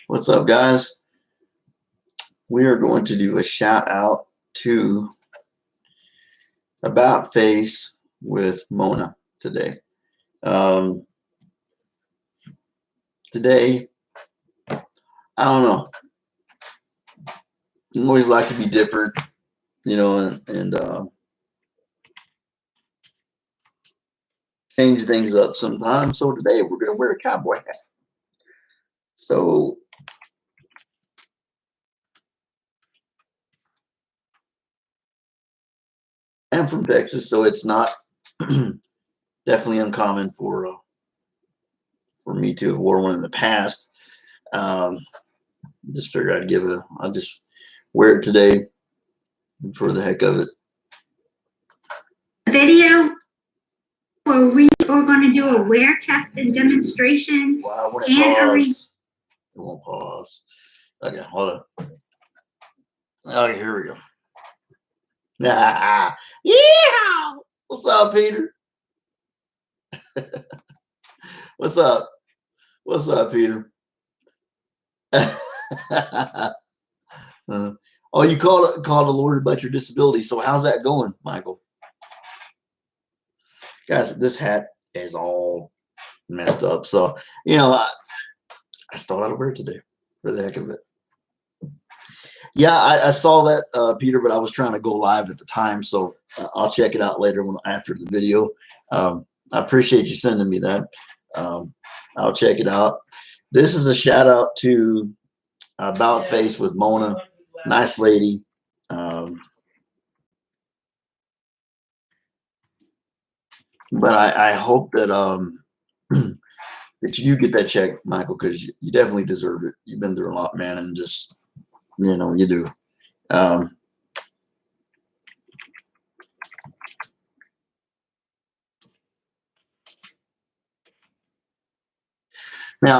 What's up, guys? We are going to do a shout out to About Face with Mona today. Today, I don't know. I always like to be different, you know, and change things up sometimes. So today we're going to wear a cowboy hat. So I'm from Texas, so it's not definitely uncommon for me to have worn one in the past. Just figured I'll just wear it today for the heck of it. Video where we are going to do a wear test and demonstration. Wow, I want to pause. It won't pause. Okay, hold on. Okay, here we go. Yeah. What's up, Peter? What's up? What's up, Peter? Oh, you called the Lord about your disability. So how's that going, Michael? Guys, this hat is all messed up. So, you know, I still had to wear it today for the heck of it. Yeah, I saw that, Peter, but I was trying to go live at the time. So I'll check it out later after the video. I appreciate you sending me that. I'll check it out. This is a shout out to About Face with Mona. Nice lady. But I hope that that you get that check, Michael, because you definitely deserve it. You've been through a lot, man, and just, you know, you do. Now,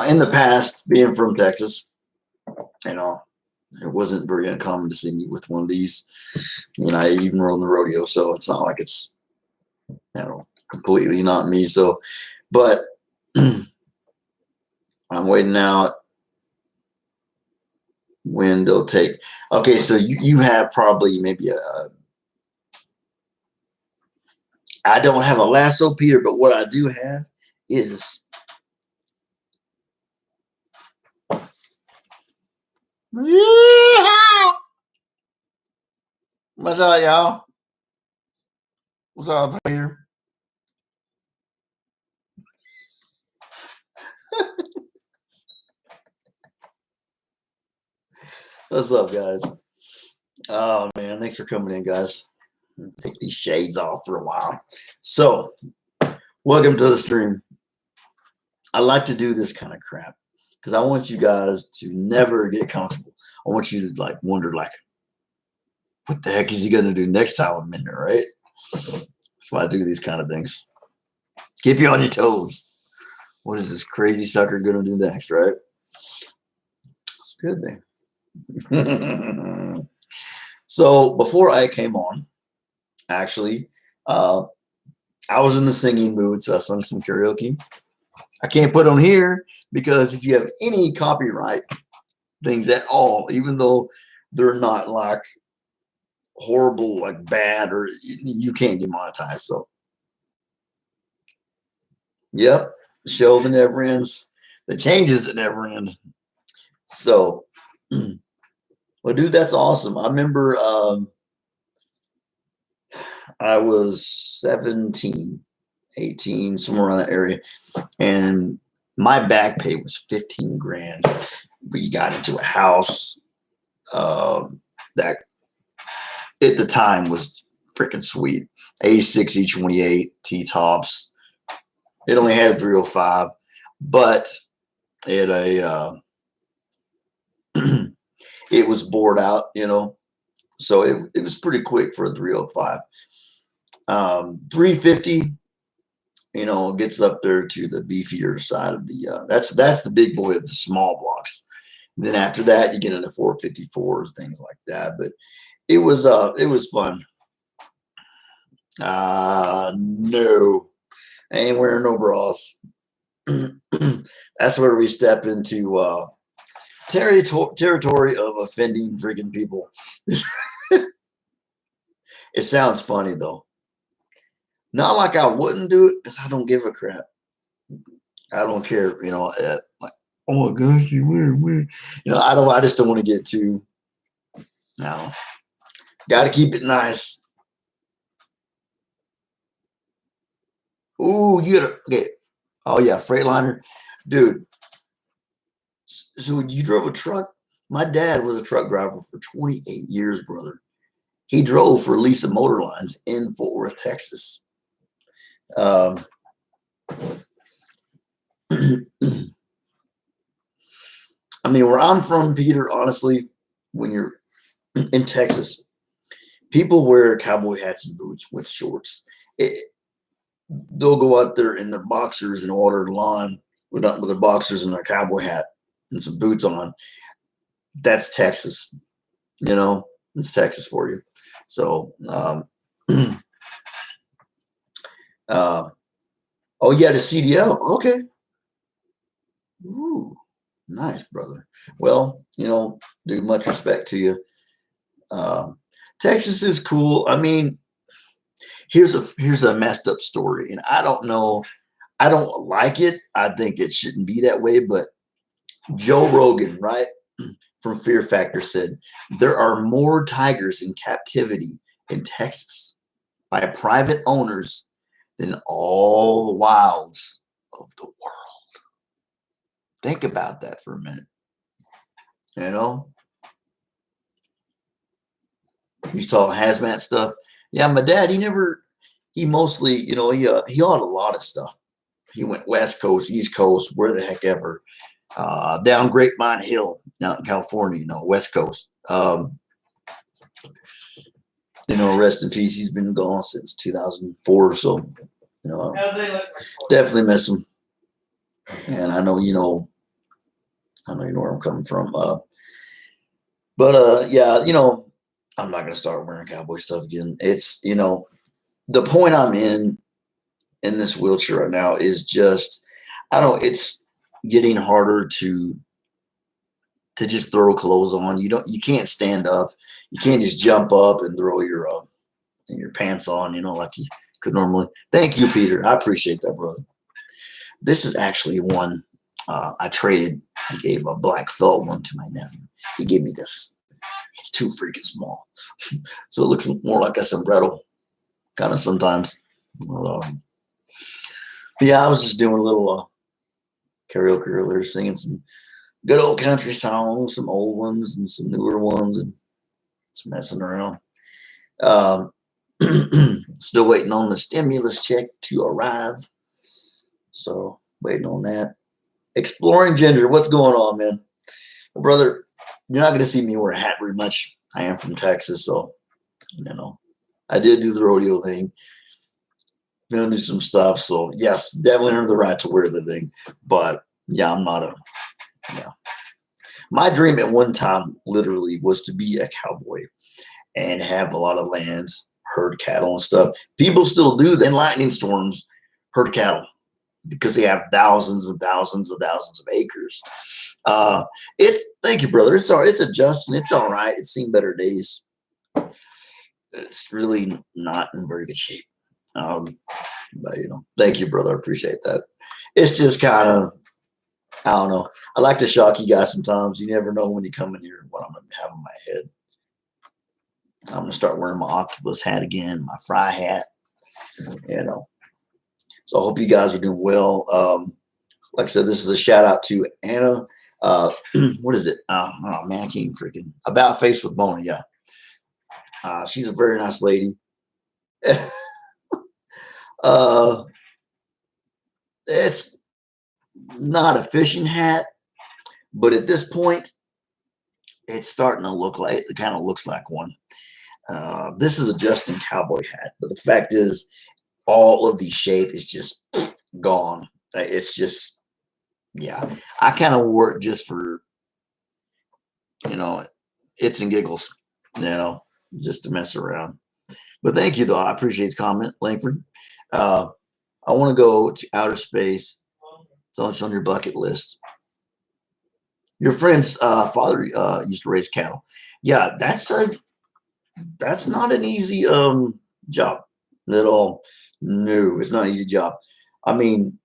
in the past, being from Texas, you know, it wasn't very uncommon to see me with one of these. You know, I even rode the rodeo, so it's not like it's, you know, completely not me. So, but I'm waiting out when they'll take. Okay, so you have probably maybe I don't have a lasso, Peter, but what I do have is what's up, y'all? What's up, Peter? What's up, guys? Oh man, thanks for coming in, guys. Take these shades off for a while. So, welcome to the stream. I like to do this kind of crap because I want you guys to never get comfortable. I want you to like wonder, like, what the heck is he gonna do next time I'm in there, right? That's why I do these kind of things. Keep you on your toes. What is this crazy sucker gonna do next, right? It's a good thing. So before I came on, actually, I was in the singing mood, so I sung some karaoke. I can't put on here because if you have any copyright things at all, even though they're not like horrible, like bad, or you can't get monetized. So, yep, the show that never ends, the changes that never end. So, well, dude, that's awesome. I remember I was 17, 18, somewhere around that area, and my back pay was 15 grand. We got into a house that at the time was freaking sweet. 86 E28 T-tops. It only had a 305, but it it was bored out, you know, so it was pretty quick for a 305. 350, you know, gets up there to the beefier side of the that's the big boy of the small blocks. Then after that, you get into 454s, things like that. But it was fun. No, I ain't wearing no bras. That's where we step into territory of offending freaking people. It sounds funny though. Not like I wouldn't do it because I don't give a crap. I don't care, like, oh my gosh, you weird. I just don't want to get too. No, got to keep it nice. Ooh, you gotta okay. Oh yeah, Freightliner, dude. So you drove a truck? My dad was a truck driver for 28 years, brother. He drove for Lisa Motor Lines in Fort Worth, Texas. I mean, where I'm from, Peter, honestly, when you're in Texas, people wear cowboy hats and boots with shorts. They'll go out there in their boxers and water the lawn with their boxers and their cowboy hat and some boots on. That's Texas, it's Texas for you. So, oh yeah, the CDL. Okay. Ooh, nice, brother. Well, dude, much respect to you. Texas is cool. I mean, here's a messed up story, and I don't know. I don't like it. I think it shouldn't be that way. But Joe Rogan, right, from Fear Factor, said there are more tigers in captivity in Texas by private owners than all the wilds of the world. Think about that for a minute. He's talking hazmat stuff. Yeah, my dad, he mostly, he owned a lot of stuff. He went West Coast, East Coast, where the heck ever. Down Grapevine Hill, down in California, West Coast. Rest in peace. He's been gone since 2004 or so. Definitely miss him. And I know you know where I'm coming from. But yeah, I'm not gonna start wearing cowboy stuff again. It's the point I'm in this wheelchair right now is just it's getting harder to just throw clothes on. You can't stand up. You can't just jump up and throw your pants on, like you could normally. Thank you, Peter. I appreciate that, brother. This is actually one I traded. I gave a black felt one to my nephew. He gave me this. It's too freaking small. So it looks more like a sombrero, kind of sometimes. But yeah, I was just doing a little karaoke earlier, singing some good old country songs, some old ones and some newer ones, and just messing around. Still waiting on the stimulus check to arrive. So waiting on that. Exploring Ginger, what's going on, man? Well, brother, you're not going to see me wear a hat very much. I am from Texas, so I did do the rodeo thing. Gonna do some stuff. So yes, definitely earned the right to wear the thing. But yeah, I'm not my dream at one time literally was to be a cowboy and have a lot of lands, herd cattle and stuff. People still do that in lightning storms, herd cattle, because they have thousands and thousands and thousands of acres. Thank you, brother. It's all right. It's adjusting. It's all right. It's seen better days. It's really not in very good shape. But thank you, brother. I appreciate that. It's just kind of, I don't know. I like to shock you guys sometimes. You never know when you come in here what I'm going to have on my head. I'm going to start wearing my octopus hat again, my fry hat, So I hope you guys are doing well. Like I said, this is a shout out to Anna. What is it? Oh man, I can't even freaking About Face with Bona. Yeah. She's a very nice lady. It's not a fishing hat, but at this point, it's starting to look like it kind of looks like one. This is a Justin cowboy hat, but the fact is, all of the shape is just gone. It's just, yeah. I kind of wore it just for you know, it's and giggles, you know, just to mess around. But thank you, though. I appreciate the comment, Langford. I want to go to outer space. It's on your bucket list. Your friend's father used to raise cattle. Yeah, that's not an easy job at all. No, it's not an easy job. I mean,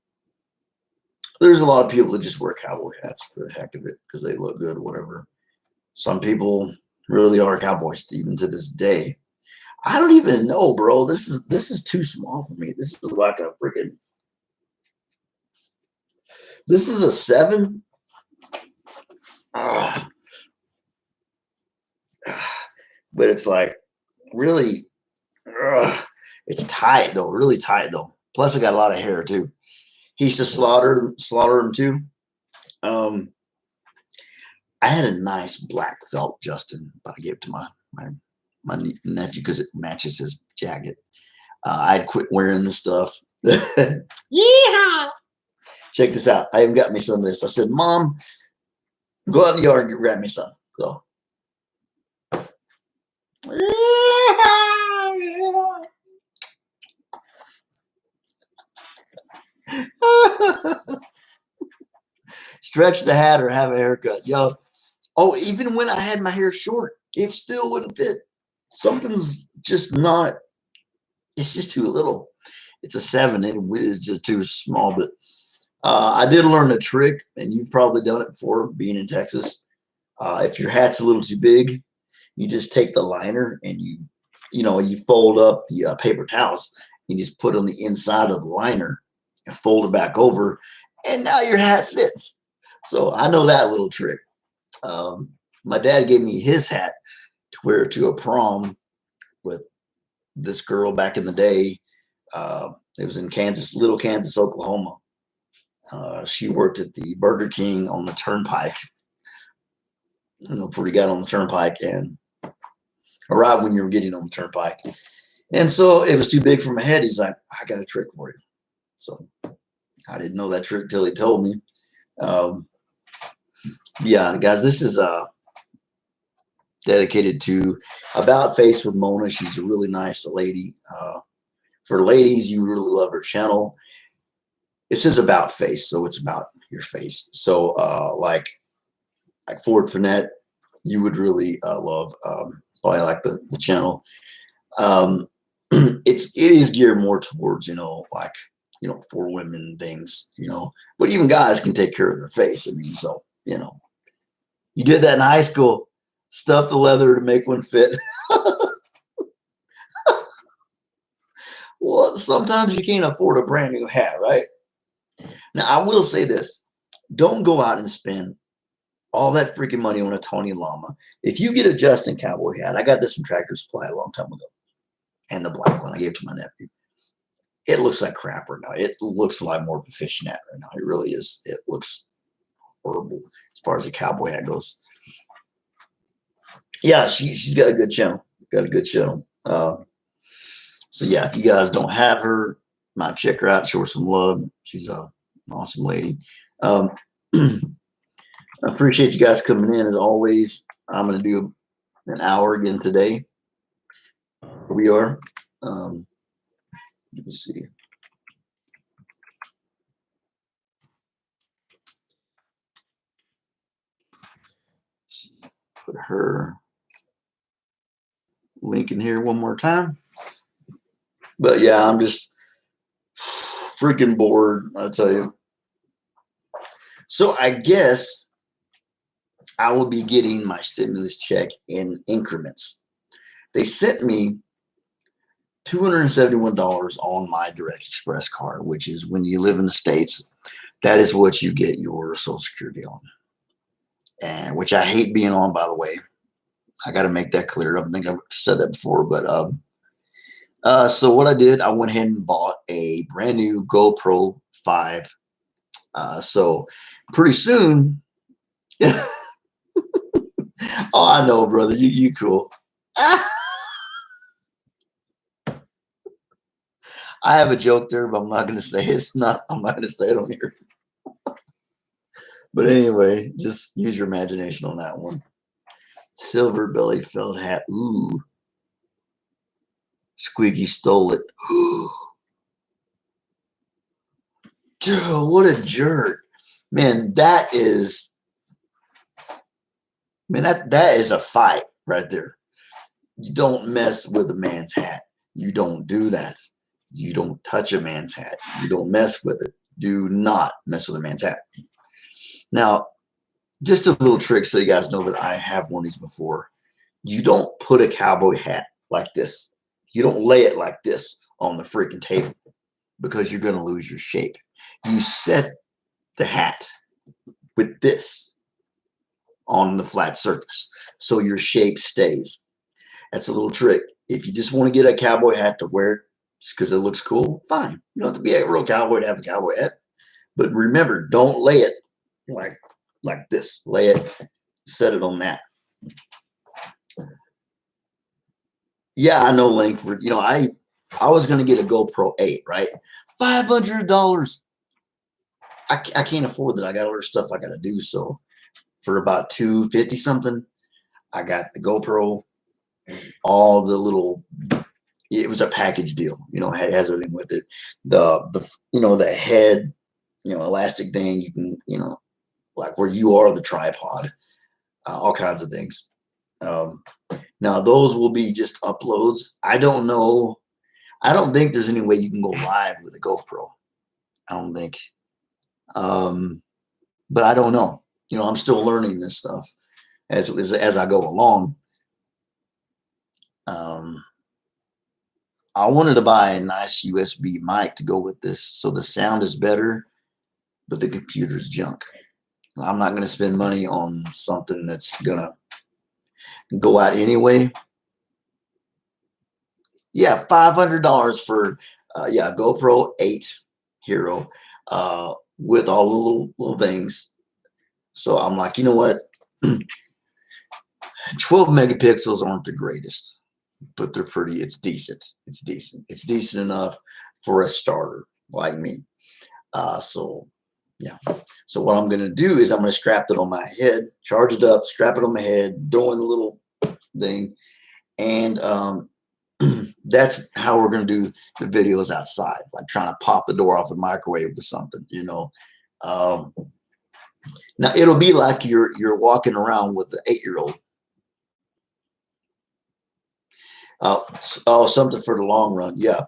there's a lot of people that just wear cowboy hats for the heck of it because they look good, whatever. Some people really are cowboys even to this day. I don't even know, bro. This is too small for me. This is like a freaking. This is a 7. Ah. But it's like really, it's tight though, really tight though. Plus, I got a lot of hair too. He used to slaughter them too. I had a nice black felt Justin, but I gave it to my nephew because it matches his jacket. I'd quit wearing this stuff. Yeah. Check this out. I even got me some of this. I said, Mom, go out in the yard and grab me some. So. Stretch the hat or have a haircut. Yo. Oh, even when I had my hair short, it still wouldn't fit. Something's just not, it's just too little. It's a 7. It is just too small. But I did learn a trick, and you've probably done it before being in Texas. If your hat's a little too big, you just take the liner and you fold up the paper towels. You just put it on the inside of the liner and fold it back over, and now your hat fits. So I know that little trick. My dad gave me his hat to wear to a prom with this girl back in the day. It was in Little Kansas, Oklahoma. She worked at the Burger King on the Turnpike. Before we got on the Turnpike, and right when you were getting on the Turnpike. And so it was too big for my head. He's like, I got a trick for you. So I didn't know that trick till he told me. Yeah, guys, this is dedicated to About Face with Mona. She's a really nice lady. For ladies, you really love her channel. It says About Face, so it's about your face. So like Ford Finette, you would really love. Probably like the channel. It is geared more towards for women things, but even guys can take care of their face. I mean, so you did that in high school, stuff the leather to make one fit. Well, sometimes you can't afford a brand new hat, right? Now, I will say this: don't go out and spend all that freaking money on a Tony Lama. If you get a Justin cowboy hat, I got this from Tractor Supply a long time ago, and the black one I gave it to my nephew. It looks like crap right now. It looks like more of a fishing hat right now. It really is. It looks horrible as far as the cowboy hat goes. Yeah, she's got a good channel. So yeah, if you guys don't have her, might check her out. Show her some love. She's an awesome lady. I appreciate you guys coming in as always. I'm going to do an hour again today. Here we are. Let's see. Put her link in here one more time. But yeah, I'm just freaking bored, I tell you. So I guess I will be getting my stimulus check in increments. They sent me $271 on my Direct Express card, which is when you live in the States, that is what you get your Social Security on. And which I hate being on, by the way. I got to make that clear. I don't think I've said that before, but so what I did, I went ahead and bought a brand new GoPro 5. So pretty soon, oh, I know, brother, you cool. I have a joke there, but I'm not going to say it. I'm not going to say it on here. But anyway, just use your imagination on that one. Silver belly felt hat. Ooh. Squeaky stole it. Dude, what a jerk. Man, that is a fight right there. You don't mess with a man's hat. You don't do that. You don't touch a man's hat. You don't mess with it. Do not mess with a man's hat. Now, just a little trick so you guys know that I have worn these before. You don't put a cowboy hat like this. You don't lay it like this on the freaking table because you're going to lose your shape. You set the hat with this on the flat surface so your shape stays. That's a little trick. If you just want to get a cowboy hat to wear it just because it looks cool, fine. You don't have to be a real cowboy to have a cowboy hat. But remember, don't lay it like this. Lay it, set it on that. Yeah, I know, Langford. You know, I was going to get a GoPro 8, right? $500. I can't afford that. I got other stuff I got to do. So for about $250 something, I got the GoPro, all the little. It was a package deal. You know, it has everything with it. The you know, the head, you know, elastic thing. You can, you know, like where you are the tripod, all kinds of things. Now those will be just uploads. I don't know. I don't think there's any way you can go live with a GoPro. I don't think. But I don't know. You know, I'm still learning this stuff as I go along. I wanted to buy a nice USB mic to go with this, so the sound is better, but the computer's junk. I'm not going to spend money on something that's going to go out anyway. Yeah, $500 for GoPro 8 Hero with all the little things. So I'm like, you know what? 12 megapixels aren't the greatest, but they're pretty. It's decent. It's decent. It's decent enough for a starter like me. So yeah. So what I'm going to do is I'm going to strap it on my head, charge it up, strap it on my head, throw in the little thing, and that's how we're going to do the videos outside, like trying to pop the door off the microwave with something, you know. Now it'll be like you're walking around with the 8-year-old. Something for the long run. Yeah.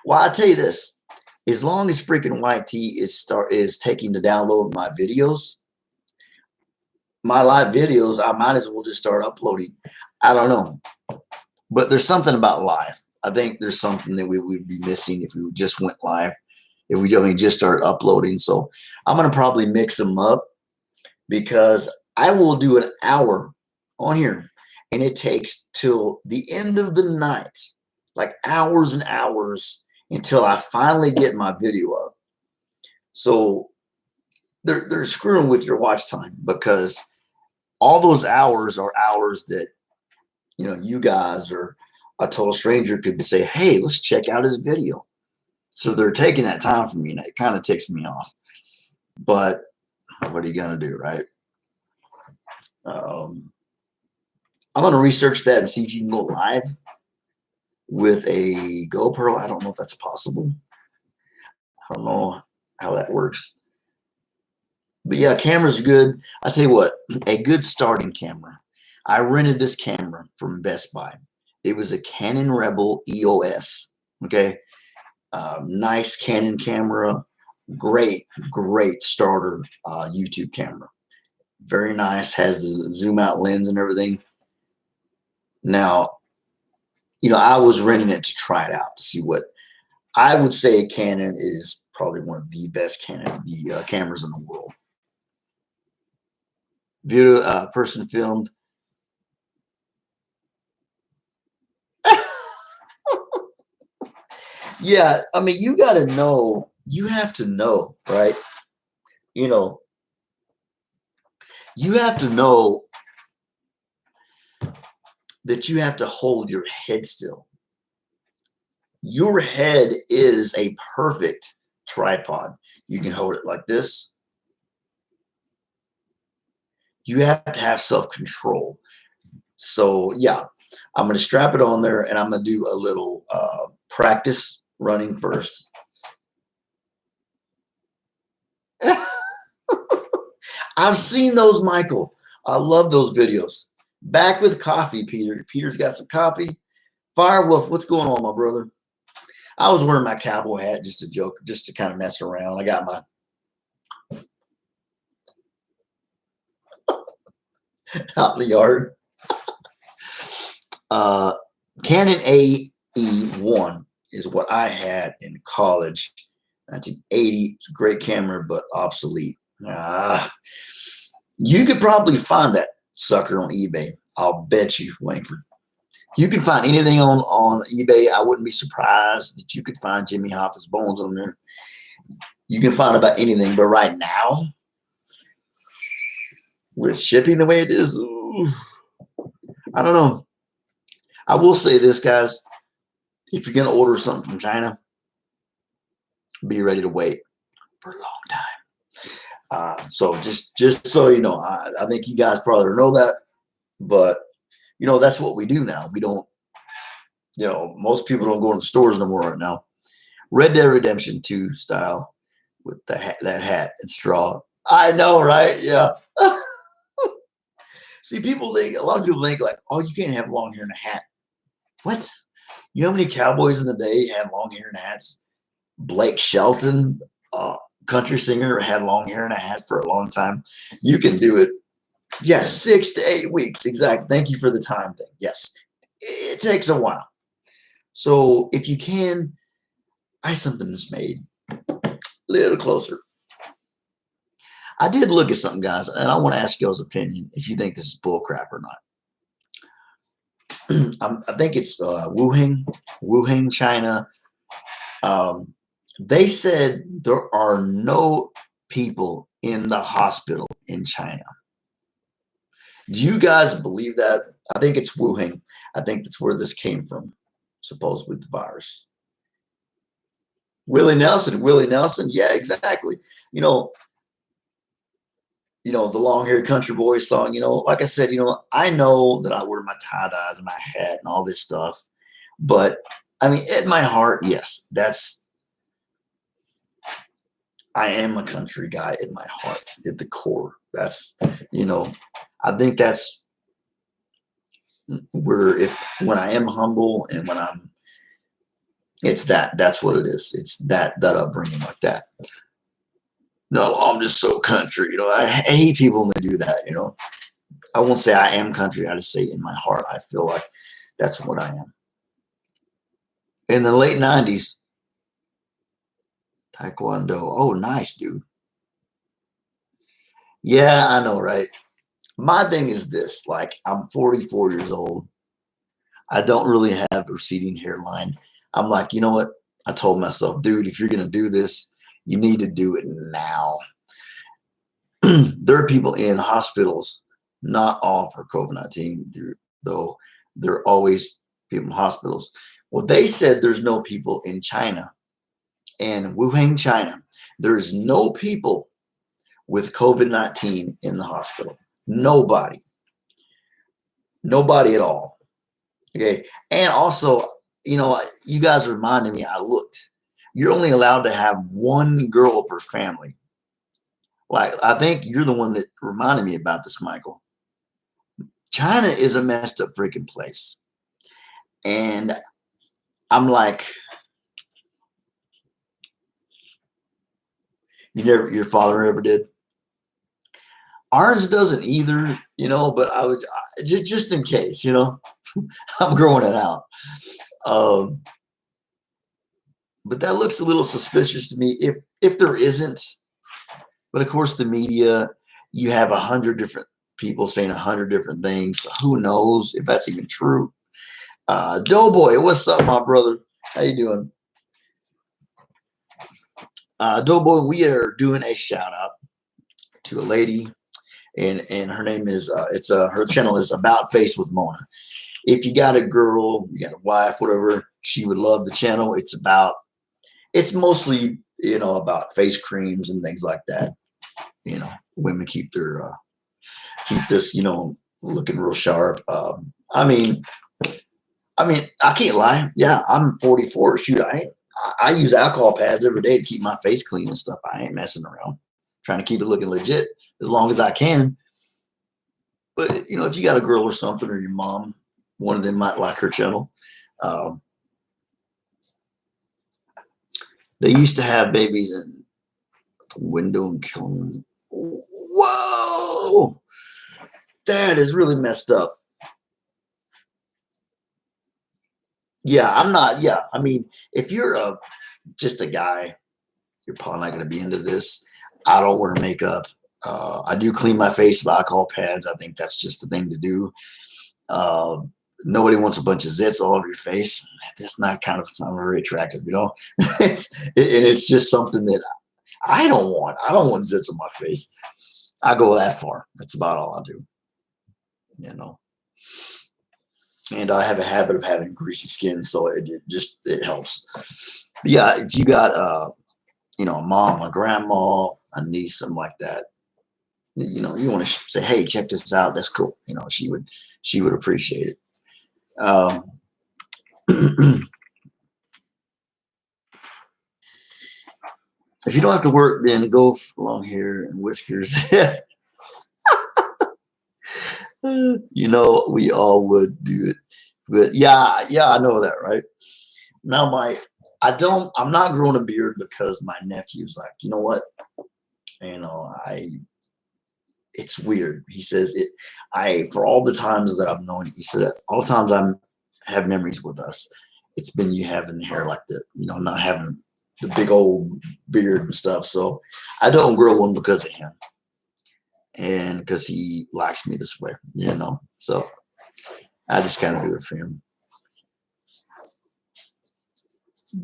Well, I tell you this, as long as freaking YT is taking to download my videos, my live videos, I might as well just start uploading. I don't know, but there's something about live. I think there's something that we would be missing if we just went live, if we just start uploading. So I'm going to probably mix them up because I will do an hour on here and it takes till the end of the night, like hours and hours until I finally get my video up. So they're screwing with your watch time because all those hours are hours that, you know, you guys or a total stranger could say, hey, let's check out his video. So they're taking that time from me, and it kind of ticks me off. But what are you going to do, right? I'm going to research that and see if you can go live with a GoPro. I don't know if that's possible. I don't know how that works. But yeah, camera's good. I tell you what, a good starting camera. I rented this camera from Best Buy. It was a Canon Rebel EOS. Okay. Nice Canon camera. Great starter YouTube camera. Very nice. Has the zoom out lens and everything. Now, you know, I was renting it to try it out to see what I would say. Canon is probably one of the best cameras in the world. Video person filmed. Yeah, I mean, you got to know. You have to know, right? You know, you have to know that you have to hold your head still. Your head is a perfect tripod. You can hold it like this. You have to have self-control. So yeah, I'm going to strap it on there and I'm going to do a little practice running first. I've seen those, Michael. I love those videos. Back with coffee, Peter. Peter's got some coffee. Firewolf, what's going on, my brother? I was wearing my cowboy hat just to joke, just to kind of mess around. I got my out in the yard. Canon AE1 is what I had in college. 1980. It's a great camera, but obsolete. You could probably find that sucker on eBay. I'll bet you, Langford. You can find anything on eBay. I wouldn't be surprised that you could find Jimmy Hoffa's bones on there. You can find about anything, but right now, with shipping the way it is, ooh, I don't know. I will say this, guys. If you're going to order something from China, be ready to wait for a long time. So just so you know, I think you guys probably know that, but you know, that's what we do now. We don't, you know, most people don't go to the stores no more right now. Red Dead Redemption 2 style with that hat and straw. I know, right? Yeah. See, a lot of people think like, oh, you can't have long hair and a hat. What? You know how many cowboys in the day had long hair and hats? Blake Shelton, country singer, had long hair and a hat for a long time. You can do it. Yes, 6 to 8 weeks. Exactly. Thank you for the time thing. Yes, it takes a while. So if you can, buy something that's made a little closer. I did look at something, guys, and I want to ask y'all's opinion if you think this is bull crap or not. I think it's Wuhan, China. They said there are no people in the hospital in China. Do you guys believe that? I think it's Wuhan. I think that's where this came from, supposedly the virus. Willie Nelson. Yeah, exactly. You know, the long-haired country boy song, like I said, I know that I wear my tie-dyes and my hat and all this stuff. But, I mean, at my heart, yes, I am a country guy at my heart, at the core. That's, I think that's when I am humble and that's what it is. It's that upbringing like that. No, I'm just so country. I hate people when they do that. I won't say I am country. I just say in my heart, I feel like that's what I am. In the late 90s, Taekwondo. Oh, nice, dude. Yeah, I know, right? My thing is this, like, I'm 44 years old. I don't really have a receding hairline. I'm like, you know what? I told myself, dude, if you're going to do this, you need to do it now. There are people in hospitals, not all for COVID-19, though there are always people in hospitals. Well, they said there's no people in China. And Wuhan, China, there's no people with COVID-19 in the hospital. Nobody. Nobody at all. Okay. And also, you guys reminded me, I looked. You're only allowed to have one girl per family. Like, I think you're the one that reminded me about this, Michael. China is a messed up freaking place. And I'm like, your father ever did? Ours doesn't either, but I would just in case, I'm growing it out. But that looks a little suspicious to me if there isn't. But of course, the media, you have 100 different people saying 100 different things. So who knows if that's even true? Doughboy, what's up, my brother? How you doing? Doughboy, we are doing a shout out to a lady, and her name is her channel is About Face with Mona. If you got a girl, you got a wife, whatever, she would love the channel. It's mostly about face creams and things like that. Women keep this looking real sharp. I mean, I can't lie. Yeah, I'm 44. Shoot, I use alcohol pads every day to keep my face clean and stuff. I ain't messing around. Trying to keep it looking legit as long as I can. But if you got a girl or something, or your mom, one of them might like her channel. They used to have babies in the window and kill them. Whoa, that is really messed up. Yeah, I'm not. Yeah, I mean, if you're just a guy, you're probably not going to be into this. I don't wear makeup. I do clean my face with alcohol pads. I think that's just the thing to do. Nobody wants a bunch of zits all over your face. That's not very attractive, it's just something that I don't want. I don't want zits on my face. I go that far. That's about all I do. And I have a habit of having greasy skin, so it helps. But yeah, if you got a mom, a grandma, a niece, something like that, you want to say, hey, check this out. That's cool. She would appreciate it. If you don't have to work, then go for long hair and whiskers. We all would do it. But yeah, I know that, right? Now I'm not growing a beard because my nephew's like, you know what? It's weird. He says for all the times that I've known, he said all the times I have memories with us, it's been you having hair like that, not having the big old beard and stuff. So I don't grow one because of him. And because he likes me this way, so I just kind of do it for him.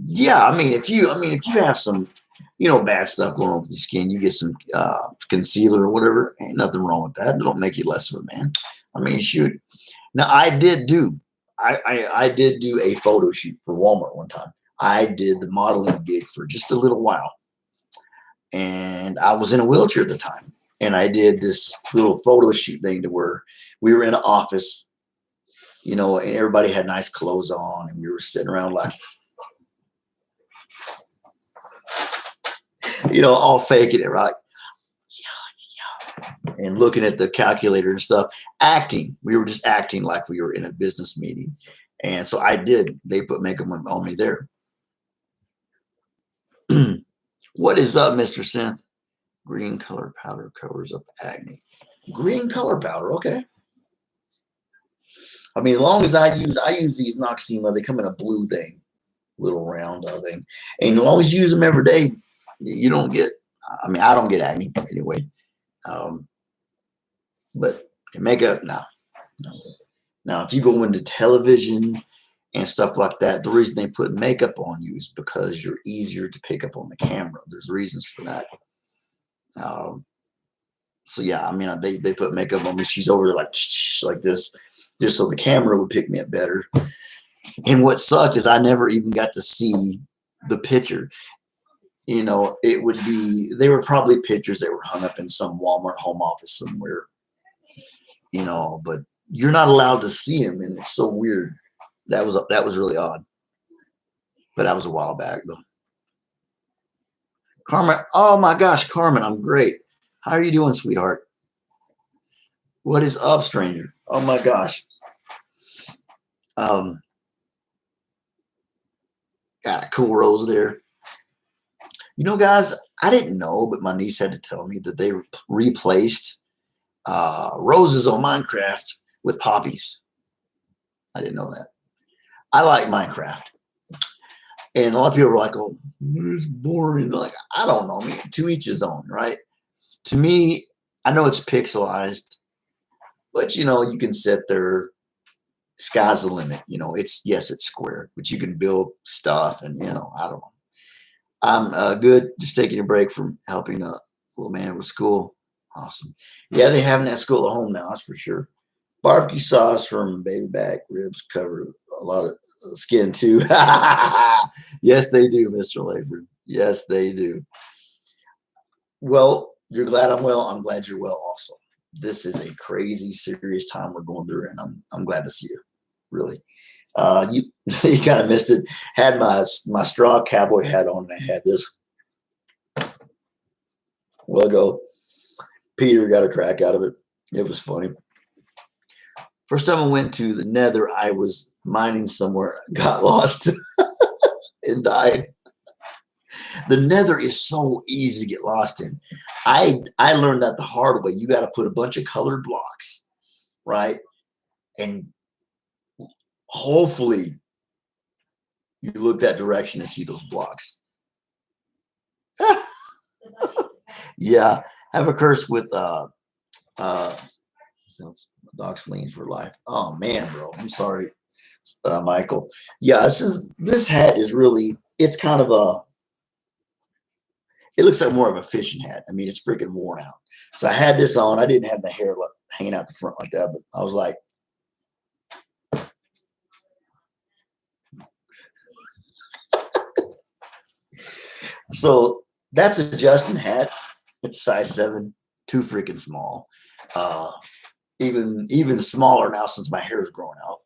Yeah, if you have some, bad stuff going on with your skin, you get some concealer or whatever. Ain't nothing wrong with that. It don't make you less of a man. Shoot. Now I did do a photo shoot for Walmart one time. I did the modeling gig for just a little while, and I was in a wheelchair at the time. And I did this little photo shoot thing to where we were in an office, and everybody had nice clothes on, and we were sitting around like, all faking it, right? Yeah. And looking at the calculator and stuff, acting. We were just acting like we were in a business meeting. And so they put makeup on me there. What is up, Mr. Synth? Green color powder covers up acne. Green color powder, okay. As long as I use these Noxzema, they come in a blue thing, little round thing. And as long as you use them every day, you don't get, I don't get acne anyway. But in makeup, no. Now, if you go into television and stuff like that, the reason they put makeup on you is because you're easier to pick up on the camera. There's reasons for that. So yeah, they put makeup on me. She's over there like this, just so the camera would pick me up better. And what sucked is I never even got to see the picture. They were probably pictures that were hung up in some Walmart home office somewhere, but you're not allowed to see them. And it's so weird. That was really odd, but that was a while back though. Carmen, oh my gosh, Carmen, I'm great. How are you doing, sweetheart? What is up, stranger? Oh my gosh. Got a cool rose there. Guys, I didn't know, but my niece had to tell me that they replaced roses on Minecraft with poppies. I didn't know that. I like Minecraft. And a lot of people are like, oh, it's boring. Like, I don't know. To each his own, right? To me, I know it's pixelized, but you can sit there. Sky's the limit. It's square, but you can build stuff, and I don't know. I'm good. Just taking a break from helping a little man with school. Awesome. Yeah, they have that school at home now. That's for sure. Barbecue sauce from baby back ribs cover a lot of skin too. Yes, they do, Mr. Layford. Yes, they do. Well, you're glad I'm well. I'm glad you're well also. this is a crazy, serious time we're going through, and I'm glad to see you. Really, you you kind of missed it. Had my straw cowboy hat on, and I had this. Well, go. Peter got a crack out of it. It was funny. First time I went to the Nether, I was mining somewhere, got lost, and died. The Nether is so easy to get lost in. I learned that the hard way. You got to put a bunch of colored blocks, right? And hopefully you look that direction and see those blocks. Yeah, have a curse with Doxline for life. Oh man, bro, I'm sorry, Michael. Yeah, this hat is really, it's kind of it looks like more of a fishing hat. I mean, it's freaking worn out. So I had this on. I didn't have the hair hanging out the front like that, but I was like, so that's a Justin hat. It's size 7, too freaking small. Even smaller now since my hair is growing out.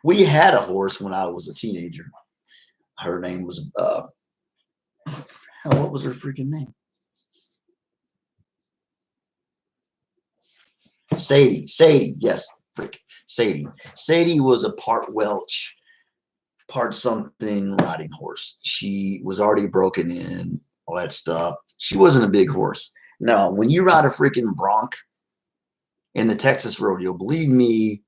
We had a horse when I was a teenager. Her name was what was her freaking name? Sadie, yes, freak, Sadie. Sadie was a part Welch, part something riding horse. She was already broken in, all that stuff. She wasn't a big horse. Now, when you ride a freaking bronc in the Texas rodeo, believe me,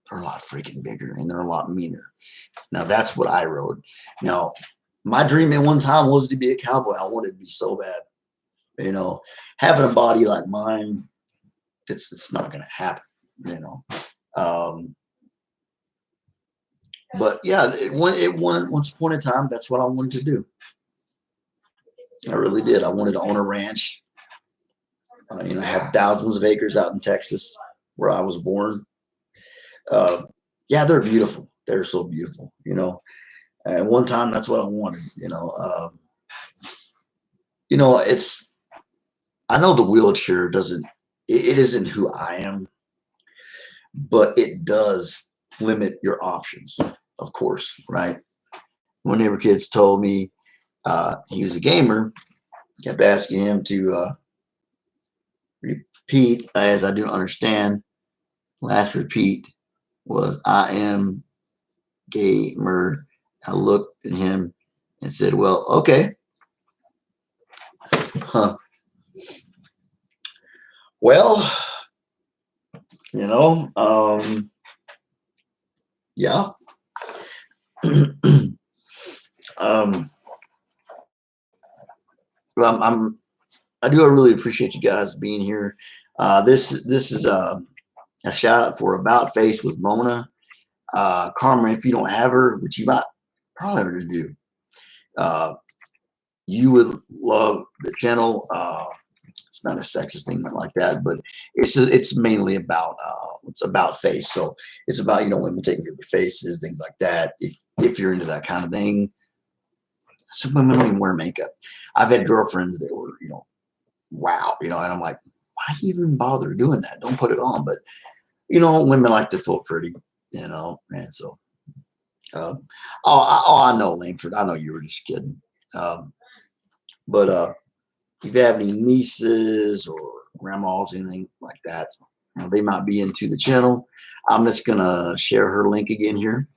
they're a lot freaking bigger and they're a lot meaner. Now, that's what I rode. Now, my dream at one time was to be a cowboy. I wanted to be so bad. You know, having a body like mine, it's not going to happen, you know. But yeah, once upon a time, that's what I wanted to do. I really did. I wanted to own a ranch. You know, I have thousands of acres out in Texas where I was born. Yeah, they're beautiful. They're so beautiful, you know. At one time, that's what I wanted, you know. You know, I know the wheelchair it isn't who I am, but it does limit your options, of course, right? One neighbor kids told me he was a gamer, kept asking him to repeat, as I do understand. Last repeat was I am gamer. I looked at him and said, well, okay. Huh. Well, you know, yeah. Well, I do really appreciate you guys being here. This is a shout out for About Face with Mona. Carmen, if you don't have her, which you might probably already do, you would love the channel. It's not a sexist thing like that, but it's mainly about it's about face. So it's about, you know, women taking care of their faces, things like that. If you're into that kind of thing, some women don't even wear makeup. I've had girlfriends that were, you know, wow, you know, and I'm like, why even bother doing that? Don't put it on. But you know, women like to feel pretty, you know, and so. I know, Langford. I know you were just kidding. But if you have any nieces or grandmas, anything like that, you know, they might be into the channel. I'm just gonna share her link again here.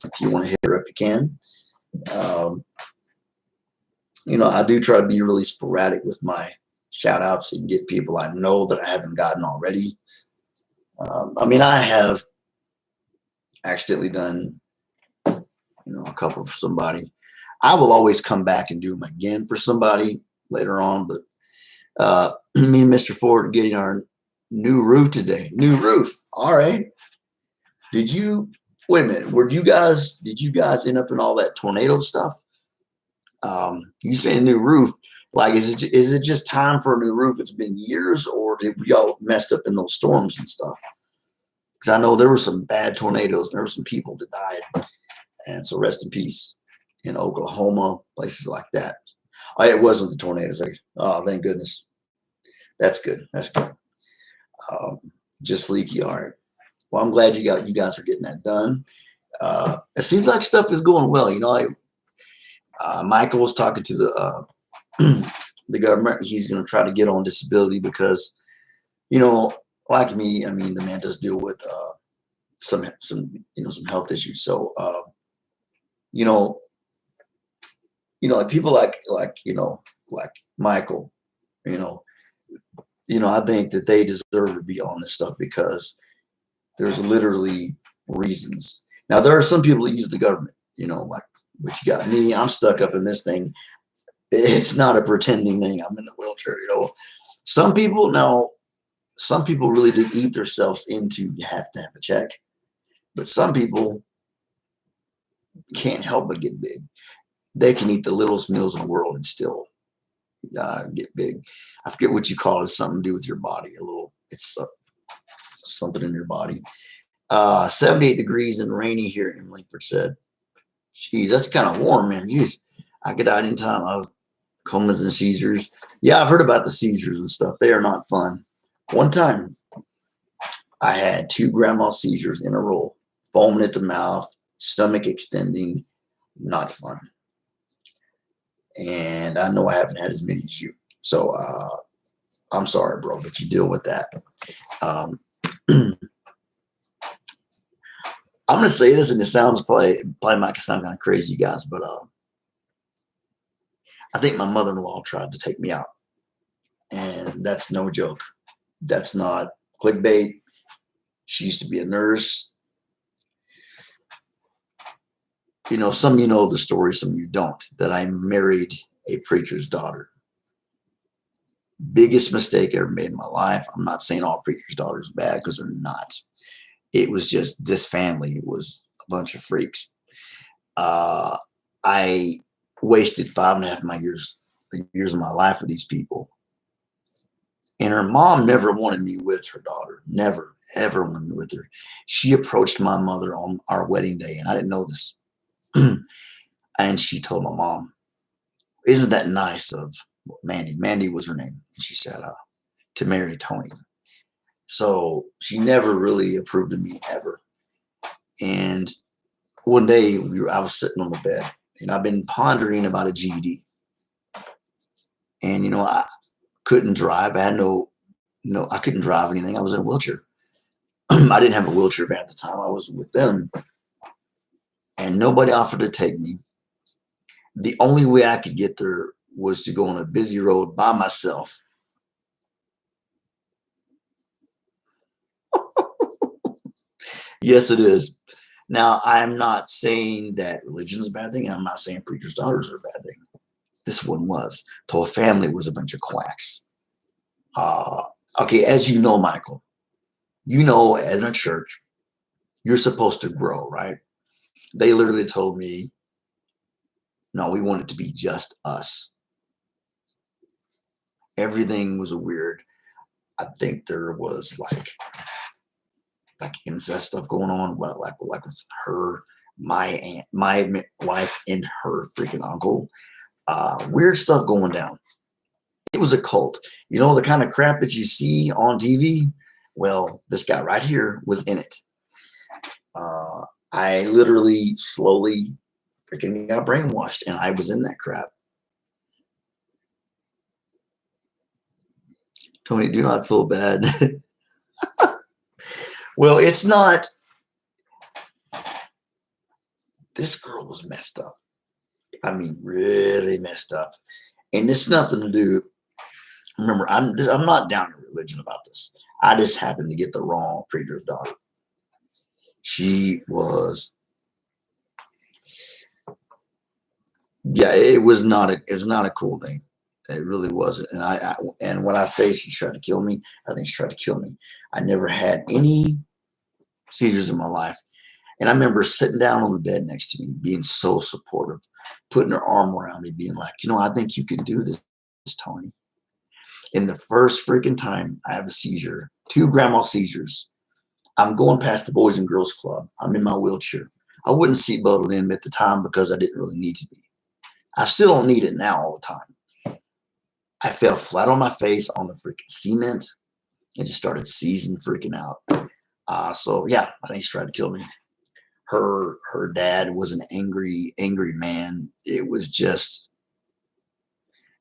If you want to hit her up, you can. You know, I do try to be really sporadic with my shout outs and get people I know that I haven't gotten already. I mean, I have accidentally done, you know, a couple for somebody. I will always come back and do them again for somebody later on. But me and Mr. Ford getting our new roof today. New roof. All right. Wait a minute. Did you guys end up in all that tornado stuff? You saying new roof, like is it just time for a new roof? It's been years, or did y'all messed up in those storms and stuff? Because I know there were some bad tornadoes. There were some people that died, and so rest in peace. in Oklahoma, places like that. Oh, it wasn't the tornadoes. Oh, thank goodness. That's good. That's good. Just leaky. All right. Well, I'm glad you guys are getting that done. It seems like stuff is going well. Michael was talking to the government. He's going to try to get on disability because, like me, I mean, the man does deal with some health issues. So, like people like Michael, I think that they deserve to be on this stuff because there's literally reasons. Now, there are some people that use the government, like, but you got me. I'm stuck up in this thing. It's not a pretending thing. I'm in the wheelchair, Some people really do eat themselves into you have to have a check. But some people can't help but get big. They can eat the littlest meals in the world and still get big. I forget what you call it. It's something to do with your body. It's something in your body. 78 degrees and rainy here in Langford said. Geez, that's kind of warm, man. I get out in time of comas and seizures. Yeah, I've heard about the seizures and stuff. They are not fun. One time, I had 2 grand mal seizures in a row, foaming at the mouth, stomach extending. Not fun. And I know I haven't had as many as you. So I'm sorry, bro, that you deal with that. I'm going to say this, and it sounds probably might sound kind of crazy, you guys, but I think my mother-in-law tried to take me out. And that's no joke. That's not clickbait. She used to be a nurse. Some of you know the story, some of you don't, that I married a preacher's daughter. Biggest mistake I ever made in my life. I'm not saying all preacher's daughters are bad, because they're not. It was just this family was a bunch of freaks. I wasted 5.5 years of my life with these people. And her mom never wanted me with her daughter. Never, ever wanted me with her. She approached my mother on our wedding day, and I didn't know this. And she told my mom, "Isn't that nice of Mandy?" Mandy was her name. And she said, to marry Tony. So she never really approved of me ever. And one day I was sitting on the bed, and I've been pondering about a GED. And, I couldn't drive. I had I couldn't drive anything. I was in a wheelchair. I didn't have a wheelchair van at the time. I was with them. And nobody offered to take me. The only way I could get there was to go on a busy road by myself. Yes, it is. Now, I'm not saying that religion is a bad thing, and I'm not saying preachers' daughters are a bad thing. This one was. The whole family was a bunch of quacks. Okay, as you know, Michael, as in a church, you're supposed to grow, right? They literally told me, no, we want it to be just us. Everything was weird. I think there was like incest stuff going on, like with her, my aunt, my wife, and her freaking uncle. Weird stuff going down. It was a cult. The kind of crap that you see on TV? Well, this guy right here was in it. I literally slowly freaking got brainwashed, and I was in that crap. Tony, do not feel bad. Well, it's not. This girl was messed up. I mean, really messed up. And it's nothing to do. Remember, I'm not down in religion about this. I just happened to get the wrong preacher's daughter. She was. Yeah, it was not a cool thing. It really wasn't. And when I say she tried to kill me, I think she tried to kill me. I never had any seizures in my life. And I remember sitting down on the bed next to me, being so supportive, putting her arm around me, being like, I think you can do this, Tony. In the first freaking time I have a seizure, 2 grand mal seizures, I'm going past the Boys and Girls Club. I'm in my wheelchair. I wouldn't seatbelted in at the time because I didn't really need to be. I still don't need it now all the time. I fell flat on my face on the freaking cement and just started seizing freaking out. So yeah, I think she tried to kill me. Her dad was an angry man. It was just,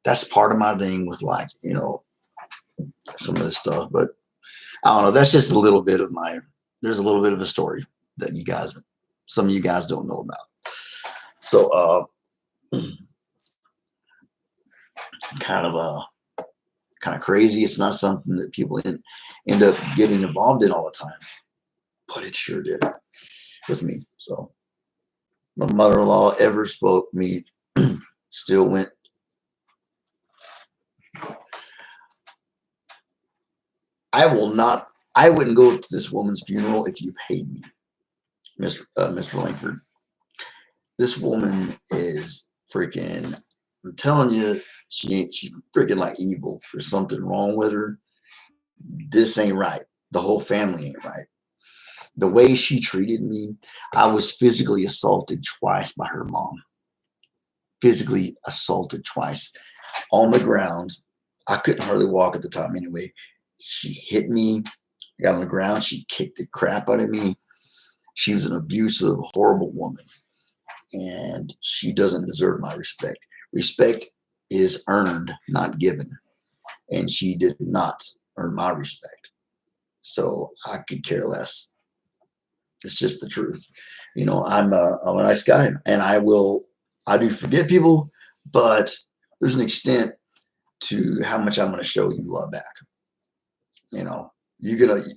that's part of my thing with, like, you know, some of this stuff. But I don't know. That's just a little bit of there's a little bit of a story that some of you guys don't know about. So kind of crazy. It's not something that people end up getting involved in all the time, but it sure did with me. So my mother-in-law ever spoke me, still went. I wouldn't go to this woman's funeral if you paid me, Mr. Langford. This woman is freaking, I'm telling you, she's freaking like evil. There's something wrong with her. This ain't right. The whole family ain't right. The way she treated me, I was physically assaulted twice by her mom. Physically assaulted twice on the ground. I couldn't hardly walk at the time anyway. She hit me, got on the ground. She kicked the crap out of me. She was an abusive, horrible woman, and she doesn't deserve my respect. Respect is earned, not given, and she did not earn my respect. So I could care less. It's just the truth. You know, I'm a nice guy, and I do forgive people, but there's an extent to how much I'm going to show you love back. You know, you're going to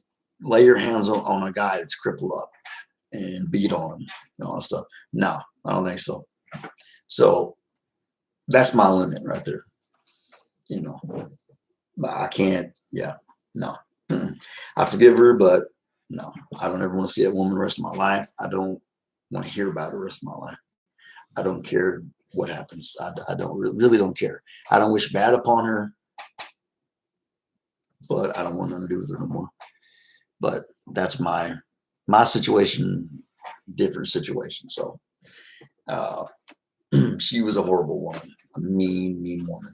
lay your hands on a guy that's crippled up and beat on him and all that stuff. No, I don't think so. So that's my limit right there. You know, but I can't, yeah, no. I forgive her, but no, I don't ever want to see that woman the rest of my life. I don't want to hear about her the rest of my life. I don't care what happens. I don't really don't care. I don't wish bad upon her, but I don't want nothing to do with her no more. But that's my situation, different situation. So she was a horrible woman, a mean woman.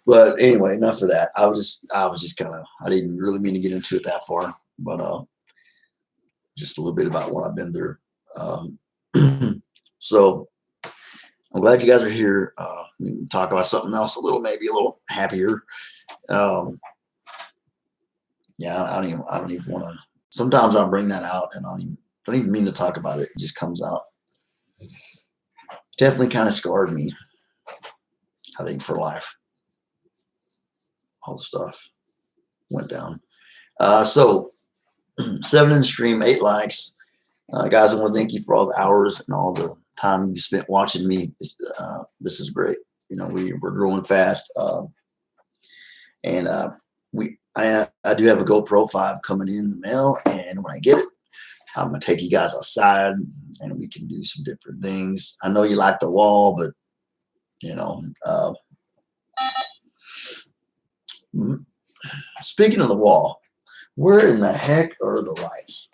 But anyway, enough of that. I was just kind of, I didn't really mean to get into it that far, but just a little bit about what I've been through. So I'm glad you guys are here. We can talk about something else maybe a little happier. Yeah, I don't even want to. Sometimes I'll bring that out, and I don't even mean to talk about it. It just comes out. Definitely kind of scarred me, I think, for life. All the stuff went down. So 7 in the stream, 8 likes. Guys, I want to thank you for all the hours and all the time you spent watching me. This is great. You know, we're growing fast. And I do have a GoPro 5 coming in the mail, and when I get it, I'm gonna take you guys outside and we can do some different things. I know you like the wall, but you know, speaking of the wall, where in the heck are the lights?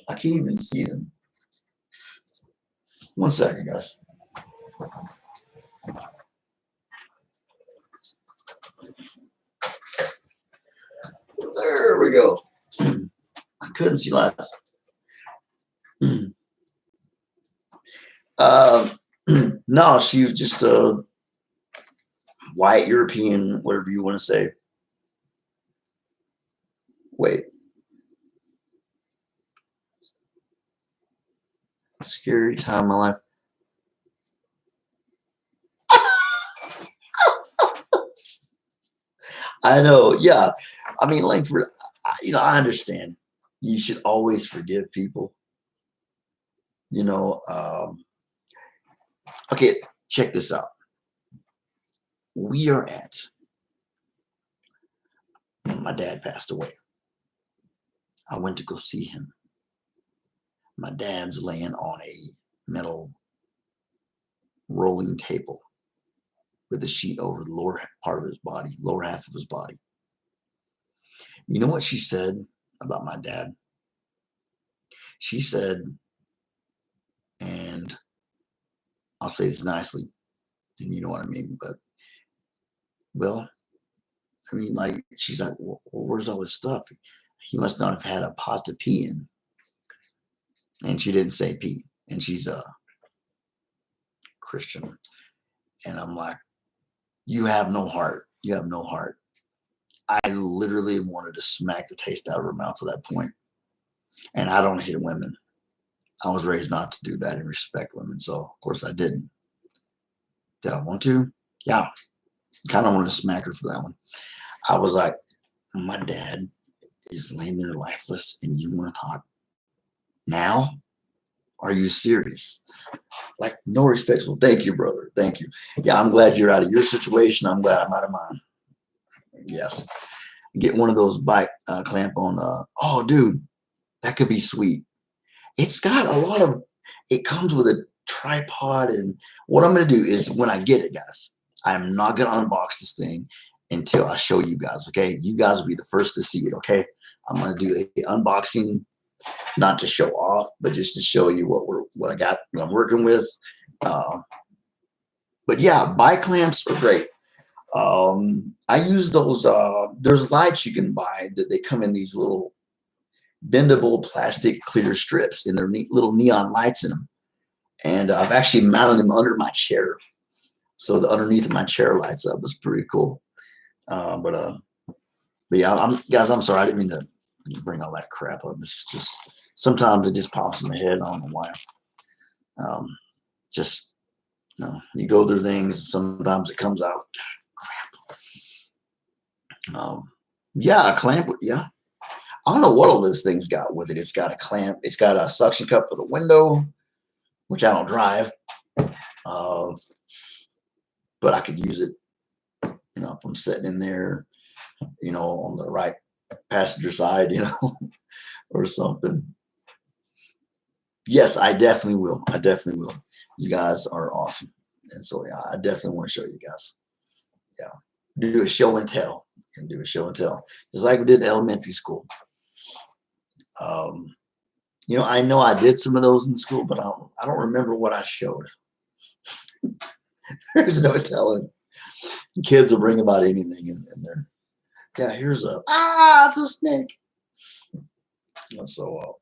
I can't even see them. One second, guys. There we go. I couldn't see lights. No, she was just a white European, whatever you want to say. Wait. Scary time in my life. I know. Yeah. I mean, Langford, you know, I understand. You should always forgive people. You know, okay, check this out. We are at, my dad passed away. I went to go see him. My dad's laying on a metal rolling table with a sheet over the lower part of his body, lower half of his body. You know what she said about my dad? She said, and I'll say this nicely, and you know what I mean, but well, I mean, like, she's like, well, where's all this stuff? He must not have had a pot to pee in. And she didn't say pee. And she's a Christian. And I'm like, you have no heart. You have no heart. I literally wanted to smack the taste out of her mouth at that point. And I don't hit women. I was raised not to do that and respect women. So, of course, I didn't. Did I want to? Yeah. Kind of wanted to smack her for that one. I was like, my dad is laying there lifeless and you want to talk now? Are you serious? Like, no respect. So thank you, brother. Thank you. Yeah, I'm glad you're out of your situation. I'm glad I'm out of mine. Yes. Get one of those bike clamp on. Oh, dude, that could be sweet. It's got a lot of, it comes with a tripod. And what I'm going to do is when I get it, guys, I'm not going to unbox this thing until I show you guys. Okay. You guys will be the first to see it. Okay. I'm going to do a unboxing, not to show off, but just to show you what I got, what I'm working with. But yeah, bike clamps are great. I use those. There's lights you can buy that they come in these little bendable plastic clear strips, and they're neat little neon lights in them. And I've actually mounted them under my chair, so the underneath of my chair lights up. It's pretty cool. But yeah, guys, I'm sorry, I didn't mean to bring all that crap up. It's just sometimes it just pops in my head. I don't know why. Just you go through things. Sometimes it comes out. God, crap. Yeah, a clamp. Yeah, I don't know what all this thing's got with it. It's got a clamp. It's got a suction cup for the window, which I don't drive. But I could use it. If I'm sitting in there, on the right passenger side, or something. Yes, I definitely will. I definitely will. You guys are awesome. And so, yeah, I definitely want to show you guys. Yeah. Do a show and tell. And do a show and tell. Just like we did in elementary school. I know I did some of those in school, but I don't remember what I showed. There's no telling. Kids will bring about anything in there. Yeah, here's it's a snake. So,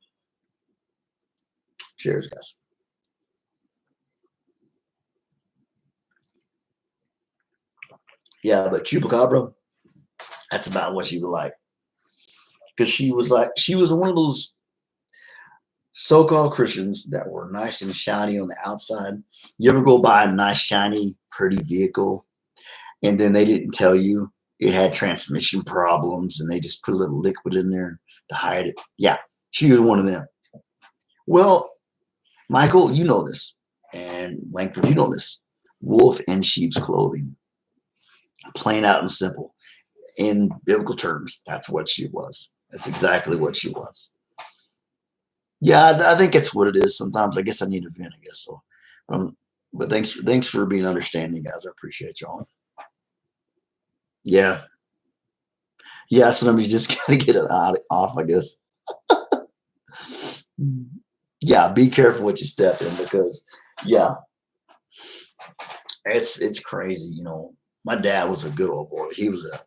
cheers, guys. Yeah, but Chupacabra, that's about what she was like. Because she was one of those so-called Christians that were nice and shiny on the outside. You ever go buy a nice, shiny, pretty vehicle, and then they didn't tell you it had transmission problems, and they just put a little liquid in there to hide it? Yeah, she was one of them. Well, Michael, you know this, and Langford, you know this. Wolf in sheep's clothing. Plain out and simple. In biblical terms, that's what she was. That's exactly what she was. Yeah, I think it's what it is. Sometimes I guess I need a vent, I guess so. But thanks for being understanding, guys. I appreciate y'all. Yeah. Yeah, sometimes you just gotta get it off, I guess. Yeah, be careful what you step in, because yeah, it's crazy. My dad was a good old boy. He was a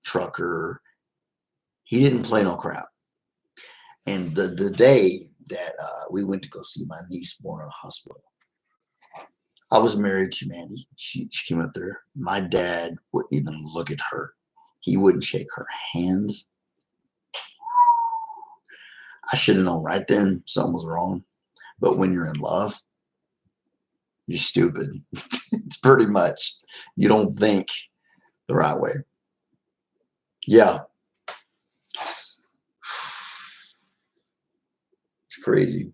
trucker. He didn't play no crap. And the day that we went to go see my niece born in a hospital, I was married to Mandy. She came up there. My dad wouldn't even look at her. He wouldn't shake her hand. I should have known right then something was wrong. But when you're in love, you're stupid. Pretty much. You don't think the right way. Yeah. It's crazy.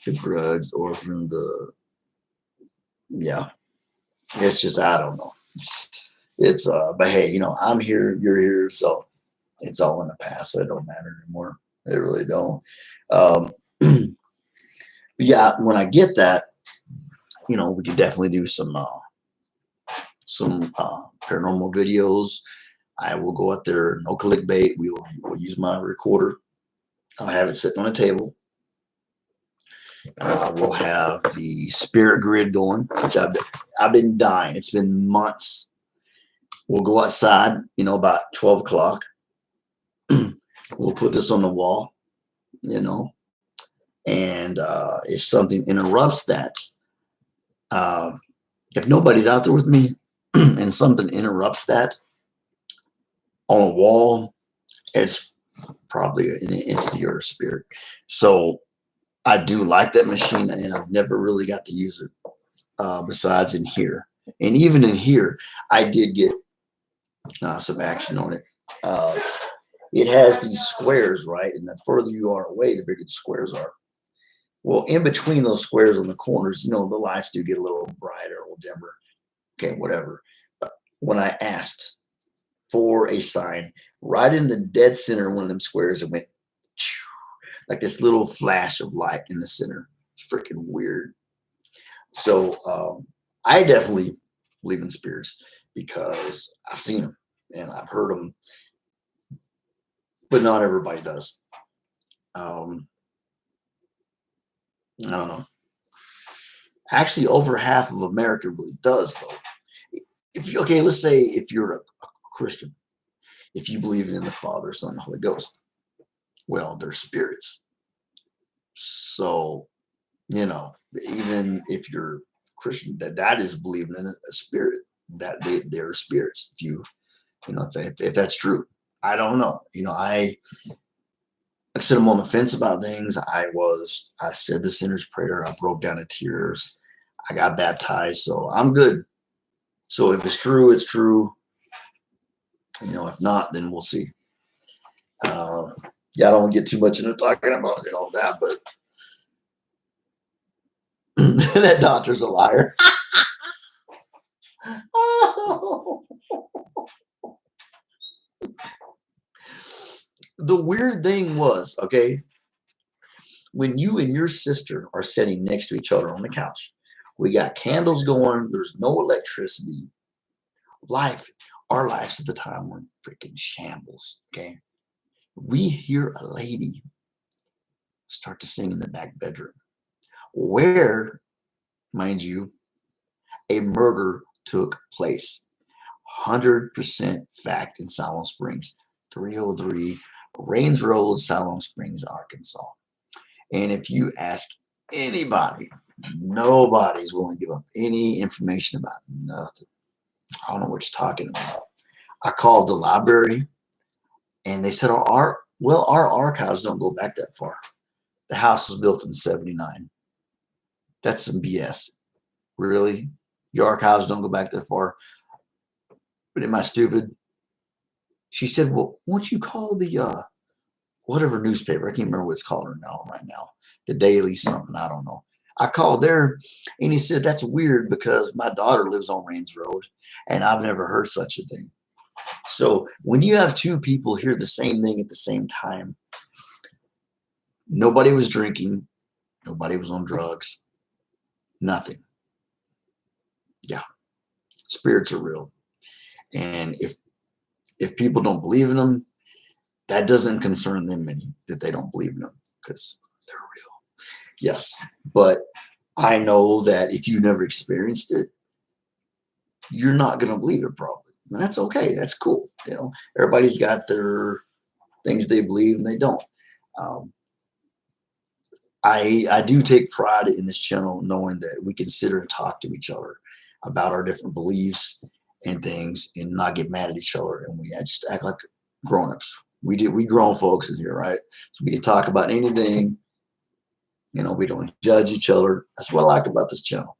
The grudge, orphan, yeah. It's just, I don't know. It's but hey, I'm here, you're here, so it's all in the past, so it don't matter anymore. It really don't. Yeah, when I get that, we can definitely do some paranormal videos. I will go out there, no clickbait. We'll use my recorder. I'll have it sitting on a table. We'll have the spirit grid going, which I've been dying. It's been months. We'll go outside, about 12 o'clock. We'll put this on the wall, and if something interrupts that, if nobody's out there with me and something interrupts that on a wall, it's probably an entity or a spirit. So I do like that machine, and I've never really got to use it besides in here. And even in here, I did get some action on it. It has these squares, right? And the further you are away, the bigger the squares are. Well, in between those squares on the corners, the lights do get a little brighter, a little dimmer. Okay, whatever. But when I asked for a sign, right in the dead center of one of them squares, it went like this little flash of light in the center. It's freaking weird. So I definitely believe in spirits because I've seen them and I've heard them, but not everybody does. I don't know. Actually, over half of America really does, though. Let's say if you're a Christian, if you believe in the Father, Son, and Holy Ghost, well, they're spirits. So, even if you're Christian, that is believing in a spirit, that they're spirits. If that's true, I don't know. I said I'm on the fence about things. I said the sinner's prayer. I broke down in tears. I got baptized, so I'm good. So if it's true, it's true. If not, then we'll see. I don't get too much into talking about that, but that doctor's a liar. The weird thing was, okay, when you and your sister are sitting next to each other on the couch, we got candles going, there's no electricity. Our lives at the time were in freaking shambles, okay? We hear a lady start to sing in the back bedroom where, mind you, a murder took place. 100% fact in Siloam Springs, 303 Rains Road, Siloam Springs, Arkansas. And if you ask anybody, nobody's willing to give up any information about nothing. I don't know what you're talking about. I called the library and they said our archives don't go back that far. The house was built in 79. That's some BS. Really? Your archives don't go back that far? But am I stupid? She said, well, won't you call the whatever newspaper? I can't remember what it's called right now. The Daily something, I don't know. I called there and he said, that's weird because my daughter lives on Rains Road and I've never heard such a thing. So when you have two people hear the same thing at the same time, nobody was drinking, nobody was on drugs, nothing. Yeah, spirits are real. And if people don't believe in them, that doesn't concern them any that they don't believe in them because they're real. Yes, but I know that if you never experienced it, you're not going to believe it probably. And that's okay. That's cool. Everybody's got their things they believe and they don't. I do take pride in this channel knowing that we consider and talk to each other about our different beliefs and things and not get mad at each other. And we just act like grown-ups. We grown folks in here, right? So we can talk about anything. We don't judge each other. That's what I like about this channel,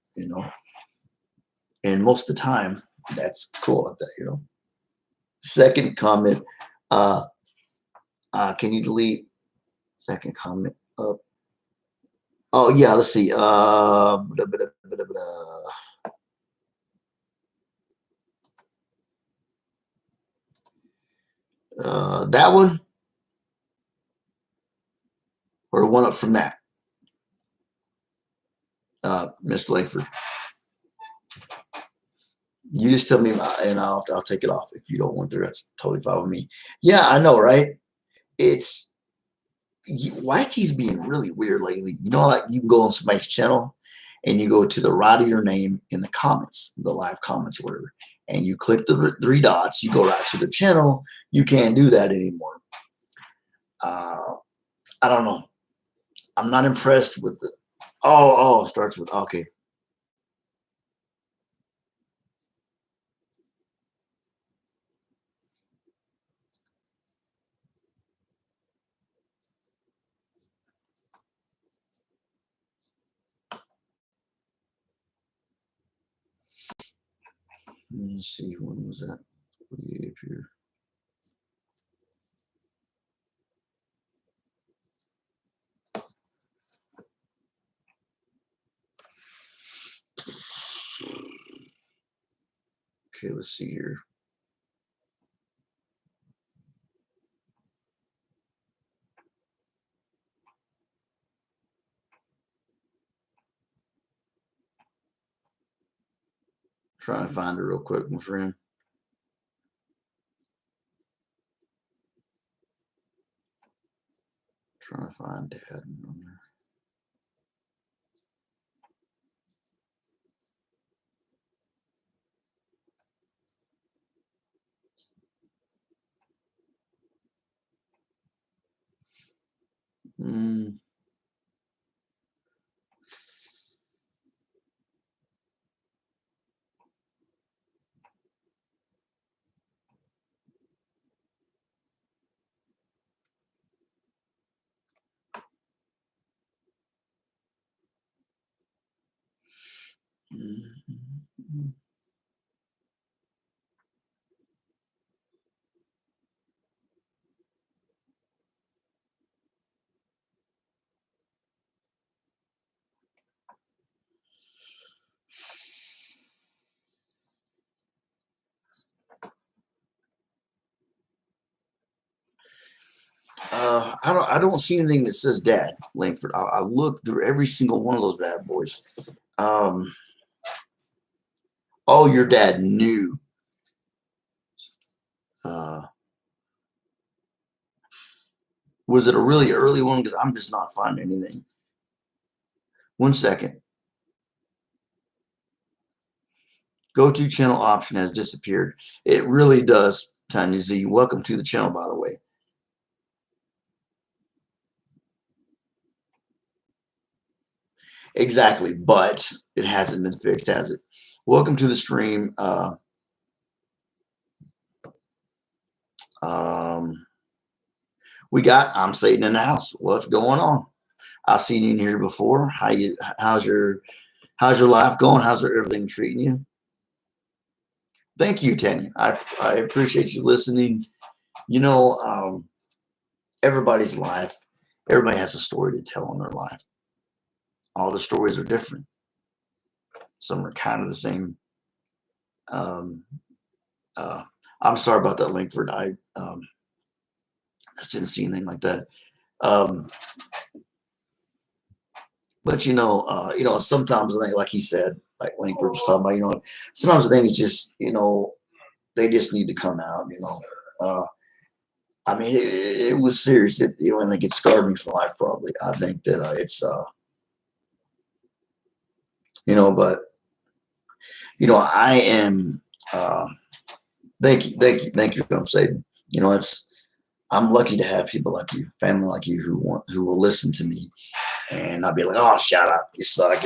And most of the time, that's cool like that, Second comment, can you delete second comment up? Oh yeah, let's see. That one or the one up from that, Mr. Langford. You just tell me, and I'll take it off. If you don't want to, that's totally fine with me. Yeah, I know, right? It's YT's being really weird lately. You know, like you can go on somebody's channel and you go to the right of your name in the comments, the live comments, or whatever, and you click the three dots, you go right to the channel. You can't do that anymore. I don't know. I'm not impressed with the. Oh, starts with okay. Let me see, when was that? Way up here. Okay, let's see here. Trying to find it real quick, my friend. Trying to find Dad on there. I don't see anything that says Dad Langford. I looked through every single one of those bad boys. Oh, your dad knew. Was it a really early one? Because I'm just not finding anything. 1 second. Go to channel option has disappeared. It really does, Tanya Z. Welcome to the channel, by the way. Exactly, but it hasn't been fixed, has it? Welcome to the stream. We got I'm Satan in the house. What's going on? I've seen you in here before. How's your life going? How's everything treating you? Thank you, Tanya. I appreciate you listening. You know, everybody's life, everybody has a story to tell in their life. All the stories are different. Some are kind of the same. I'm sorry about that, Langford. I just didn't see anything like that. But sometimes I think, like he said, like Langford was talking about, sometimes things just, they just need to come out. I mean, it was serious. And I think it scarred me for life. Probably, I think that it's, but I am. Thank you. I'm saying, I'm lucky to have people like you, family like you, who will listen to me, and I'll be like, oh, shut up, you suck,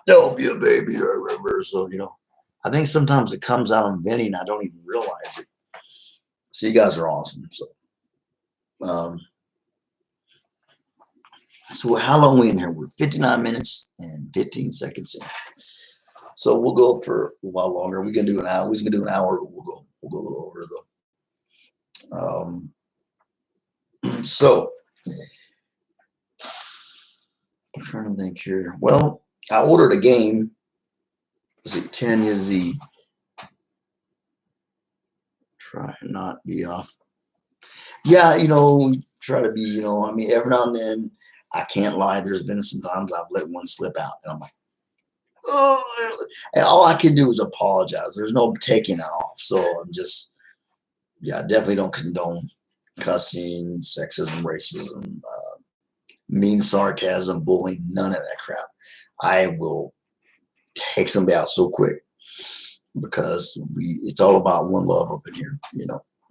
don't be a baby, or whatever. So I think sometimes it comes out on venting, I don't even realize it. So you guys are awesome. So how long are we in here? We're 59 minutes and 15 seconds in. So we'll go for a while longer. We're gonna do an hour. We're gonna do an hour. We'll go a little over though. So I'm trying to think here. Well, I ordered a game. Is it Tanya Z? Try and not be off. Yeah, try to be, I mean, every now and then, I can't lie. There's been some times I've let one slip out, and I'm like, oh, and all I can do is apologize. There's no taking that off. So I'm just, yeah, I definitely don't condone cussing, sexism, racism, mean sarcasm, bullying, none of that crap. I will take somebody out so quick because it's all about one love up in here,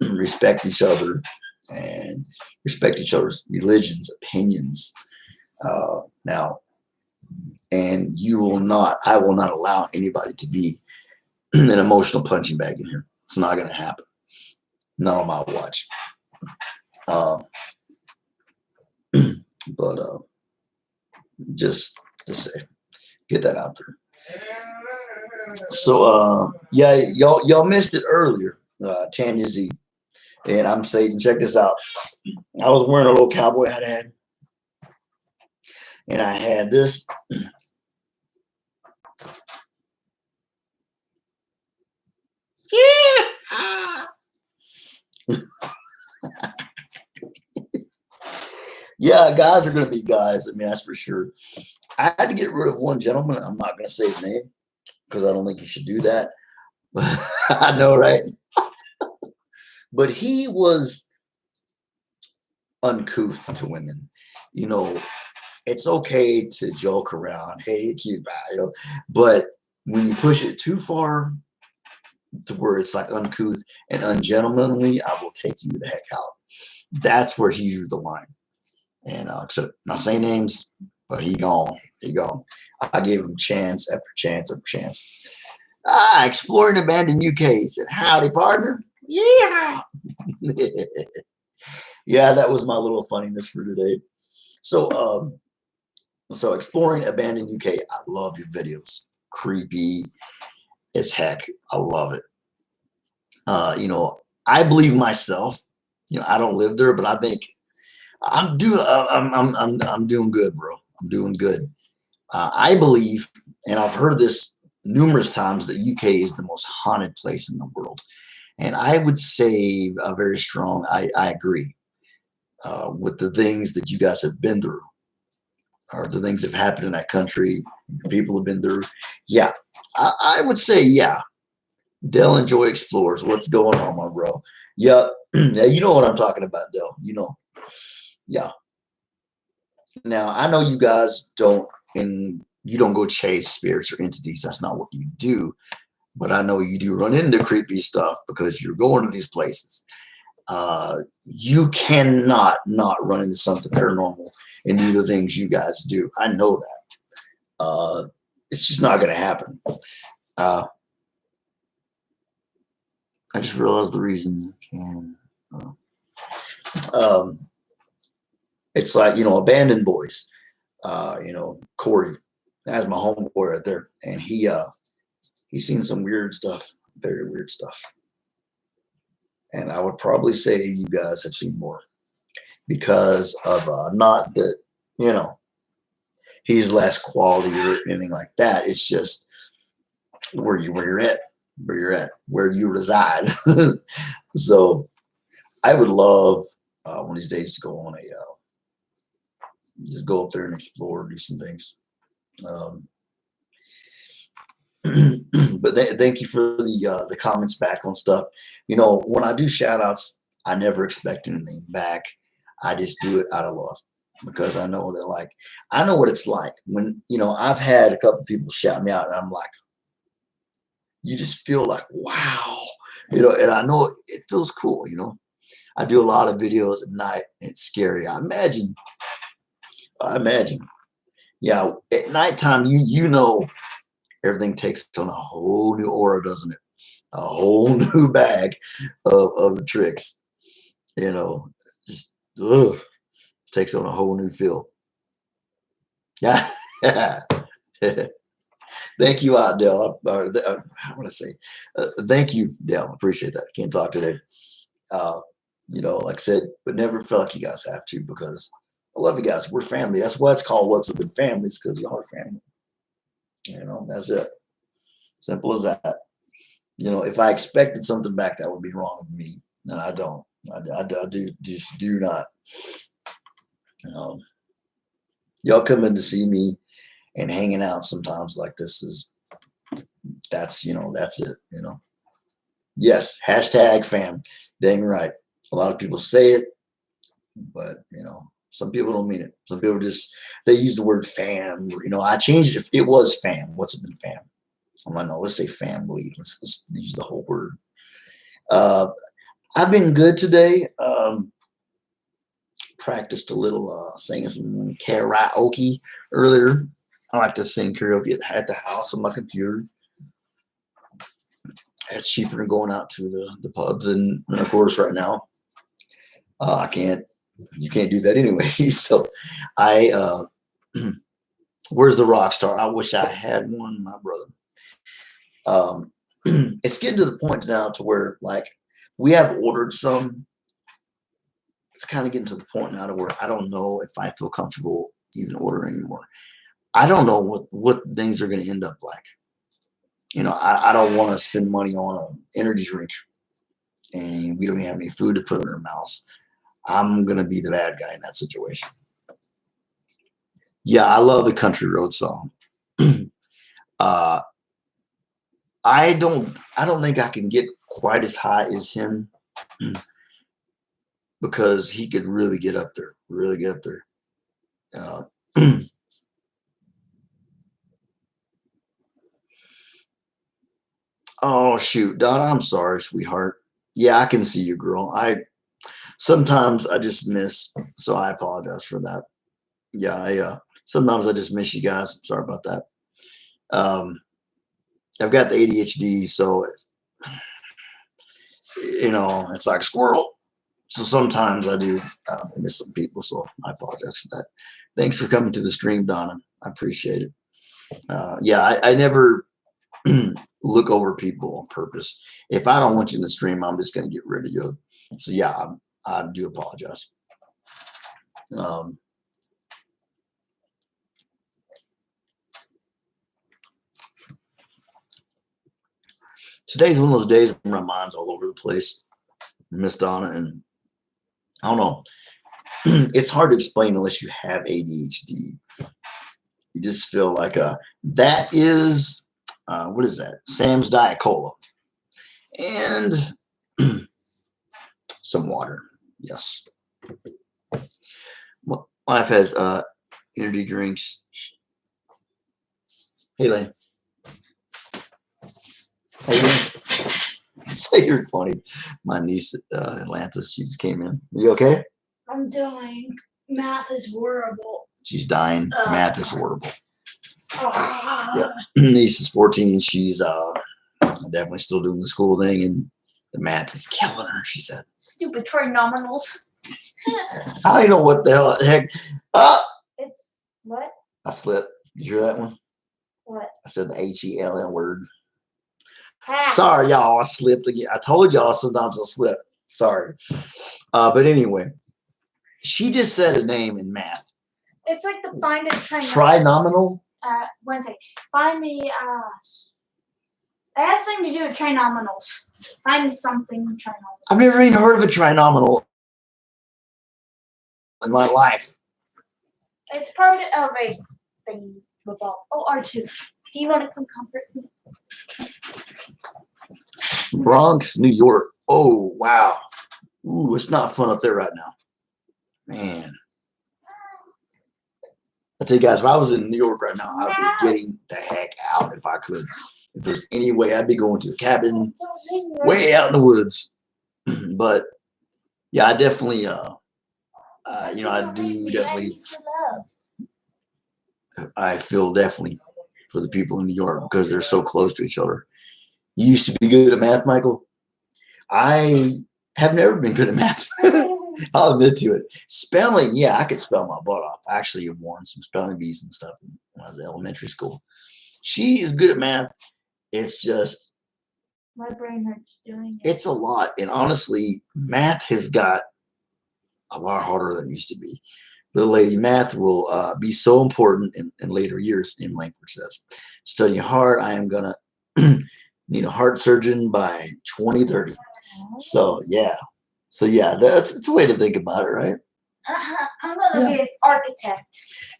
respect each other and respect each other's religions, opinions. Now, and I will not allow anybody to be an emotional punching bag in here. It's not going to happen. Not on my watch. But just to say, get that out there. So yeah, y'all missed it earlier. Tanya Z, and I'm Satan. Check this out. I was wearing a little cowboy hat, and I had this. Yeah, guys are going to be guys. I mean, that's for sure. I had to get rid of one gentleman. I'm not going to say his name because I don't think you should do that. I know, right? But he was uncouth to women. It's okay to joke around. Hey, cute guy, but when you push it too far to where it's like uncouth and ungentlemanly, I will take you the heck out. That's where he drew the line. And except not saying names, but he gone. I gave him chance after chance after chance. Exploring abandoned UK. He said, "Howdy, partner." Yeah. Yeah, that was my little funniness for today. So exploring abandoned UK. I love your videos. Creepy as heck. I love it. I believe myself. I don't live there, but I think I'm doing good, bro. I'm doing good. I believe, and I've heard this numerous times, that UK is the most haunted place in the world. And I would say very strong, I agree with the things that you guys have been through, or the things that have happened in that country, people have been through. Yeah, I would say, yeah. Dell and Joy Explorers, what's going on, my bro? Yeah, you know what I'm talking about, Dell. Yeah. Now, I know you guys don't go chase spirits or entities. That's not what you do. But I know you do run into creepy stuff because you're going to these places. You cannot not run into something paranormal and do the things you guys do. I know that. It's just not going to happen. I just realized the reason you can. It's like, abandoned boys. Corey, that's my homeboy right there, and he's seen some weird stuff, very weird stuff. And I would probably say you guys have seen more because of not that he's less quality or anything like that. It's just where you're at, where you reside. So I would love one of these days to go on just go up there and explore, do some things. But thank you for the comments back on stuff. When I do shout outs, I never expect anything back. I just do it out of love because I know I know what it's like when, I've had a couple people shout me out and I'm like, you just feel like, wow, and I know it feels cool. I do a lot of videos at night and it's scary. I imagine, yeah, at nighttime, everything takes on a whole new aura, doesn't it? A whole new bag of tricks, just takes on a whole new feel. Yeah. Thank you, Dell. How would I say? Thank you, Dell. Appreciate that. Can't talk today. Like I said, but never feel like you guys have to because I love you guys. We're family. That's why it's called What's Up in Families, because y'all are family. That's it. Simple as that. If I expected something back, that would be wrong with me. And I don't. I just do not. Y'all come in to see me and hanging out sometimes like this that's it. Yes, hashtag fam. Dang right. A lot of people say it. but some people don't mean it. Some people they use the word fam. I changed it. It was fam. What's it been fam? I'm like, no, let's say family. Let's use the whole word. I've been good today. Practiced a little singing some karaoke earlier. I like to sing karaoke at the house on my computer. It's cheaper than going out to the pubs, and of course, right now, you can't do that anyway. So where's the rock star? I wish I had one, my brother. It's getting to the point now to where like we have ordered some. It's kind of getting to the point now to where I don't know if I feel comfortable even ordering anymore. I don't know what things are going to end up like. I don't want to spend money on an energy drink and we don't have any food to put in our mouths. I'm going to be the bad guy in that situation. Yeah, I love the Country Road song. I don't think I can get quite as high as him because he could really get up there, Oh shoot, Donna, I'm sorry, sweetheart. Yeah, I can see you, girl. Sometimes I just miss, so I apologize for that. Yeah, sometimes I just miss you guys. Sorry about that. I've got the ADHD, so it's like squirrel. So sometimes I do miss some people, so I apologize for that. Thanks for coming to the stream, Donna. I appreciate it. I never look over people on purpose. If I don't want you in the stream, I'm just going to get rid of you. So yeah, I do apologize. Today's one of those days when my mind's all over the place, Miss Donna, and I don't know. It's hard to explain unless you have ADHD. You just feel like that is what is that? Sam's Diet Cola and some water. Yes. My wife has energy drinks. Hey, Lane. How you doing? Say you're funny. My niece, Atlanta, she just came in. Are you okay? I'm dying. Math is horrible. She's dying. Math is horrible. Yeah. Niece is 14. She's definitely still doing the school thing, and the math is killing her, she said. Stupid trigonometals. I don't know what the heck. It's what? I slipped. Did you hear that one? What? I said the HELL word. Ah. Sorry, y'all. I slipped again. I told y'all sometimes I slip. Sorry. But anyway, she just said a name in math. It's like the find a trinomial. Wednesday. Find me. It has something to do with trinomials. Find me something trinomial. I've never even heard of a trinomial in my life. It's part of a thing. Oh, R2. Do you want to come comfort me? Bronx, New York. Oh, wow. Ooh, it's not fun up there right now. Man. I tell you guys, if I was in New York right now, I would be getting the heck out if I could. If there's any way, I'd be going to a cabin way out in the woods. But yeah, I definitely, I do definitely, I feel definitely for the people in New York because they're so close to each other. You used to be good at math, Michael. I have never been good at math. I'll admit to it. Spelling, yeah, I could spell my butt off. I actually have won some spelling bees and stuff when I was in elementary school. She is good at math. It's just my brain hurts doing it. It's a lot. And honestly, math has got a lot harder than it used to be. Little lady, math will be so important in later years, in Langford says. Studying hard, I am going to need a heart surgeon by 2030. So, yeah. It's a way to think about it, right? I'm going to be an architect.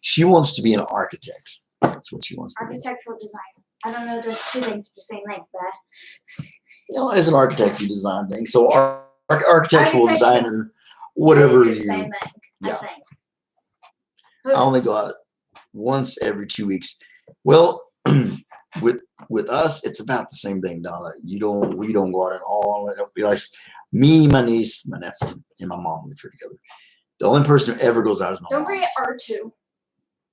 She wants to be an architect. That's what she wants to be. Architectural designer. I don't know those two things the same length, but as an architect, you design things. So architectural designer whatever I do the you. same thing, Yeah. I think. I only go out once every 2 weeks. Well, with us, it's about the same thing, Donna. We don't go out at all. Like me, my niece, my nephew, and my mom live here together. The only person who ever goes out is my Don't mom. forget R2.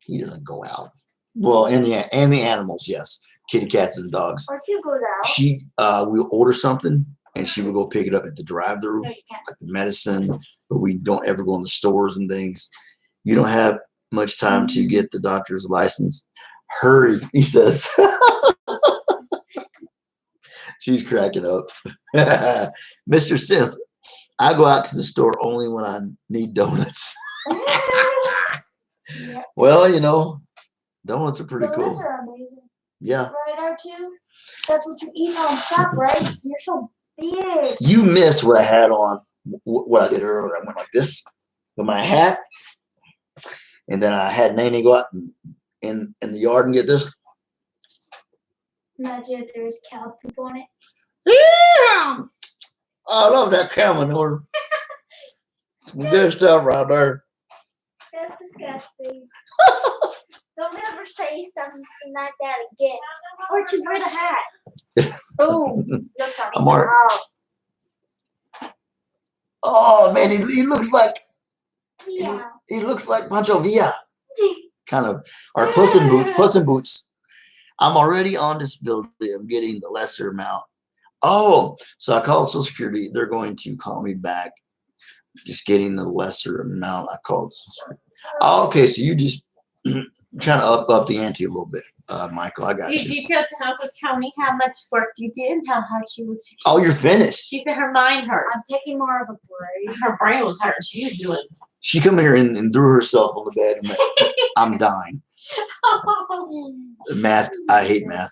He doesn't go out. Well, and the animals, yes, kitty cats and dogs. R2 goes out. She we'll order something and she will go pick it up at the drive-through, No, you can't. like the medicine, but we don't ever go in the stores and things. You don't have much time to get the doctor's license. Hurry, he says. She's cracking up. Mr. Synth, I go out to the store only when I need donuts. Well, you know, donuts are pretty Donuts cool. are amazing. Yeah. Right, R2? That's what you eat non-stop, right? You're so big. You missed what I had on, what I did earlier. I went like this with my hat, and then I had Nene go out in the yard and get this. Imagine if there was cow poop on it. Yeah! I love that cow manure. Some good stuff right there. That's disgusting. Don't ever say something like that again. Or to wear the hat. Boom. Look at me. I'm alright. Oh man, he looks like Yeah. he looks like Pancho Villa. Kind of. Or Puss in Boots. Puss in Boots. I'm already on disability. I'm getting the lesser amount. Oh, so I called Social Security. They're going to call me back. Just getting the lesser amount. I called Social Security. Oh, okay, so you just trying to up the ante a little bit, Michael. I got Did you. you tell Uncle Tony how much work you did and how hard she was? Oh, you're finished. She said her mind hurt. I'm taking more of a break. Her brain was hurt. She was doing. She come in here and threw herself on the bed. And went, I'm dying. Math. I hate math.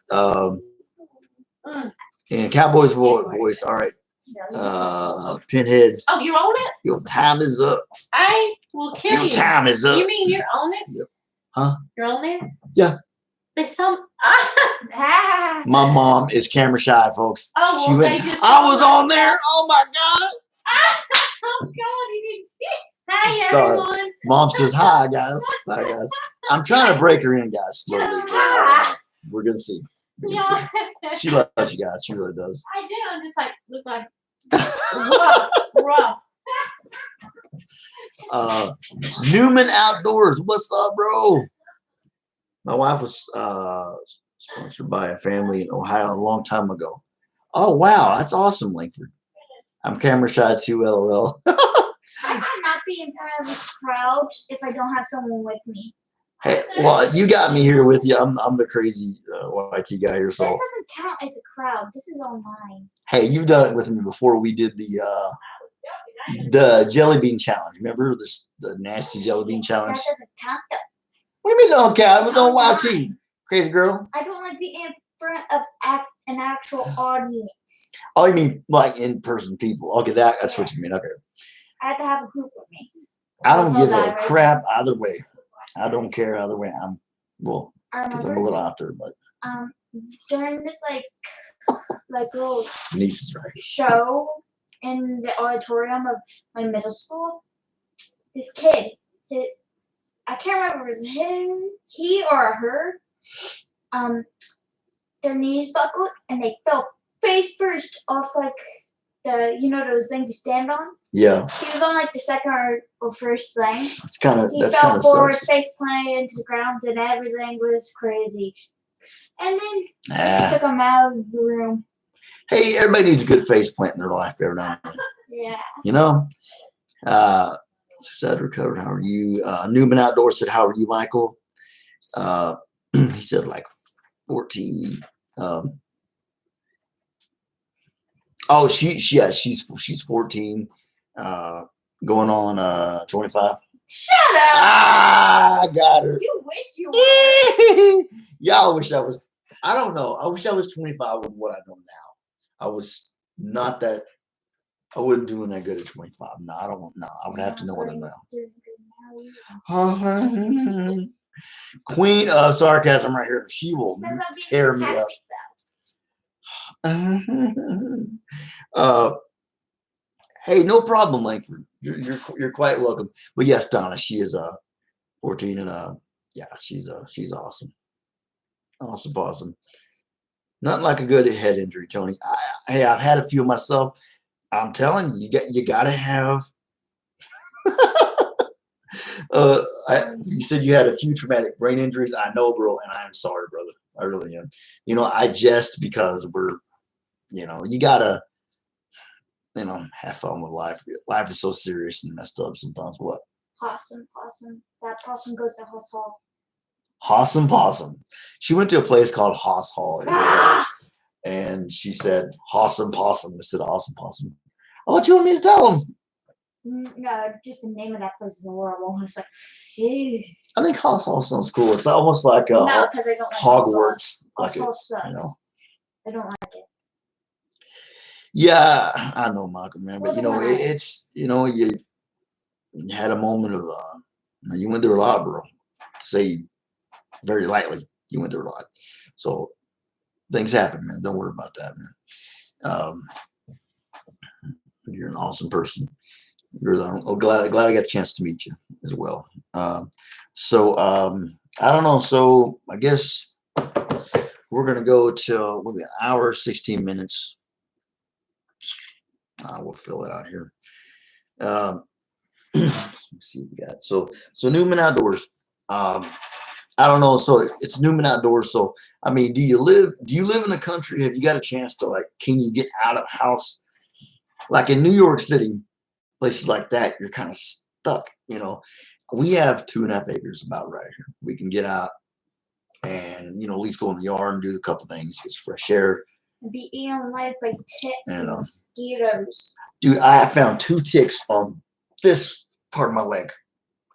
And Cowboys voice. All right. Pinheads. Oh, you own it? Your time is up. I will kill Your you. time is up. You mean you own it? Yep. Huh? You're on there? Yeah. There's some. Ah. My mom is camera shy, folks. Oh, She well, went, they just. I was on there. Oh my God. Oh God, he didn't see. Hi Sorry. everyone. Mom says, hi, guys. Hi, guys. I'm trying to break her in, guys, slowly. but I don't know. We're going to see. We're gonna Yeah. see. She loves you guys. She really does. I did. I'm just like look like rough. Newman Outdoors. What's up, bro? My wife was sponsored by a family in Ohio a long time ago. Oh, wow. That's awesome, Langford. I'm camera shy too, LOL. I cannot be in front of this crowd if I don't have someone with me. Hey, well, you got me here with you. I'm the crazy YT guy here. This So, doesn't count as a crowd. This is online. hey, you've done it with me before. We did the jelly bean challenge. Remember this? The nasty jelly bean That challenge. doesn't count though. What do you mean don't count? It was on YT. Crazy girl. I don't like being in front of an actual audience. Oh, you mean like in-person people? Okay, that's what you mean. Okay. I have to have a group with me. I don't Also give that, a right? crap either way. I don't care either way. Well, I because I'm a remember little out there, but during this like little niece is right. show in the auditorium of my middle school, this kid, I can't remember if it was he or her, their knees buckled and they fell face first off like those things you stand on. Yeah, He was on like the second or first thing. it's kind of He that's fell kind of forward, sucks. face planted into the ground, and everything was crazy. And then they Ah. just took him out of the room. Hey, everybody needs a good face plant in their life every now and then. Yeah. You know? Said recovered. How are you? Newman Outdoors said, how are you, Michael? He said like 14. Oh, she's 14. Going on 25. Shut up! Ah, I got her. You wish you were. Yeah, I wish I was. I don't know. I wish I was 25 with what I know now. I was not that. I wasn't doing that good at 25. No, I don't. No, I would have to know what I know. Queen of sarcasm right here. She will tear me up. Hey, no problem, Langford. you're quite welcome. But yes, Donna, she is 14 and yeah, she's awesome. Awesome. Nothing like a good head injury, Tony. Hey, I've had a few myself. I'm telling you, you got to have. You said you had a few traumatic brain injuries. I know, bro, and I'm sorry, brother. I really am. I jest because you gotta, have fun with life. Life is so serious and messed up sometimes. What? Possum. That possum goes to Hoss Hall. Possum. She went to a place called Hoss Hall. And she said, Possum. I said, Awesome Possum. Oh, what you want me to tell them? No, just the name of that place is horrible. It's like, ew. I think Hoss Hall sounds cool. It's almost like No, because I don't like Hogwarts. Hoss Hall sucks. I don't like it. Yeah, I know, Michael, man. But Well, it's you had a moment of you went through a lot, bro. To say very lightly, you went through a lot. So things happen, man. Don't worry about that, man. You're an awesome person. I'm glad I got the chance to meet you as well. So I don't know. So I guess we're gonna go to maybe an hour, 16 minutes. We'll fill it out here. Let me see what we got. So Newman Outdoors. I don't know. So it's Newman Outdoors. So I mean, do you live in the country? Have you got a chance to can you get out of the house? Like in New York City, places like that, you're kind of stuck. We have 2.5 acres about right here. We can get out and at least go in the yard and do a couple things, get some fresh air. Be eaten alive by ticks and mosquitoes. Dude, I found 2 ticks on this part of my leg.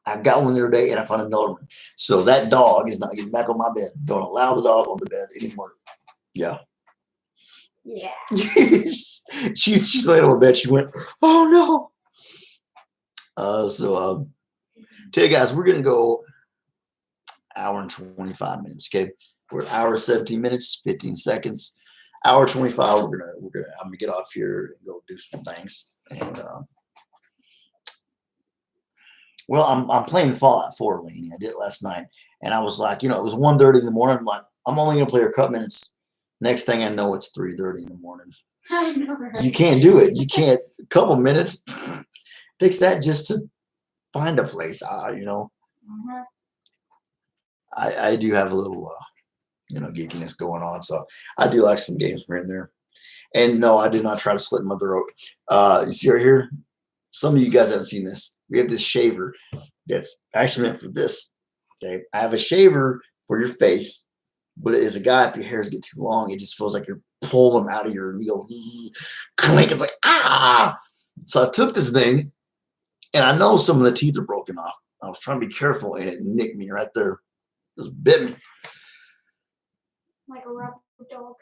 I got one the other day and I found another one. So that dog is not getting back on my bed. Don't allow the dog on the bed anymore. Yeah. Yeah. she's laying on my bed. She went, oh no. So tell you guys, we're gonna go hour and 25 minutes. Okay, we're at hour 17 minutes, 15 seconds. Hour 25. I'm gonna get off here and go do some things. And well, I'm playing Fallout 4, Laney. I did it last night, and I was like, it was 1:30 in the morning. I'm like, I'm only gonna play a couple minutes. Next thing I know, it's 3:30 in the morning. I know. Right? You can't do it. You can't. A couple minutes takes that just to find a place. Uh-huh. I do have a little, geekiness going on. So I do like some games here and there. And no, I did not try to slit my throat. You see right here? Some of you guys haven't seen this. We have this shaver that's actually meant for this. Okay, I have a shaver for your face, but as a guy, if your hairs get too long, it just feels like you're pulling them out of your, clink. It's like, ah. So I took this thing, and I know some of the teeth are broken off. I was trying to be careful, and it nicked me right there. Just bit me. Like a rubber dog.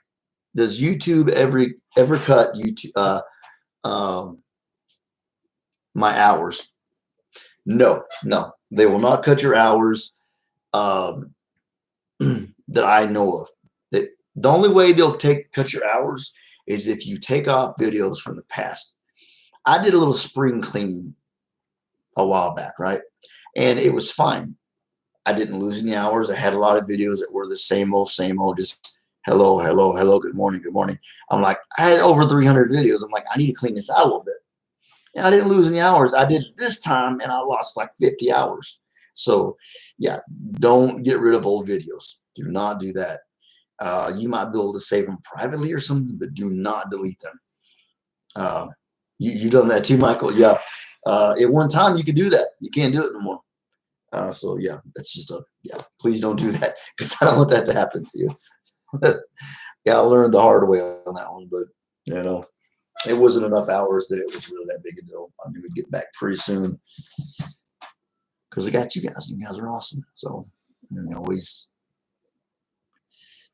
Does YouTube ever cut YouTube my hours? No, they will not cut your hours that I know of. The only way they'll cut your hours is if you take off videos from the past. I did a little spring cleaning a while back, right? And it was fine. I didn't lose any hours. I had a lot of videos that were the same old, just hello, good morning. I'm like, I had over 300 videos. I'm like, I need to clean this out a little bit. And I didn't lose any hours. I did it this time, and I lost like 50 hours. So, yeah, don't get rid of old videos. Do not do that. You might be able to save them privately or something, but do not delete them. You've done that too, Michael. Yeah. At one time, you could do that. You can't do it no more. So, yeah, that's just please don't do that because I don't want that to happen to you. Yeah, I learned the hard way on that one, but, it wasn't enough hours that it was really that big a deal. I knew we'd get back pretty soon because I got you guys. You guys are awesome. So always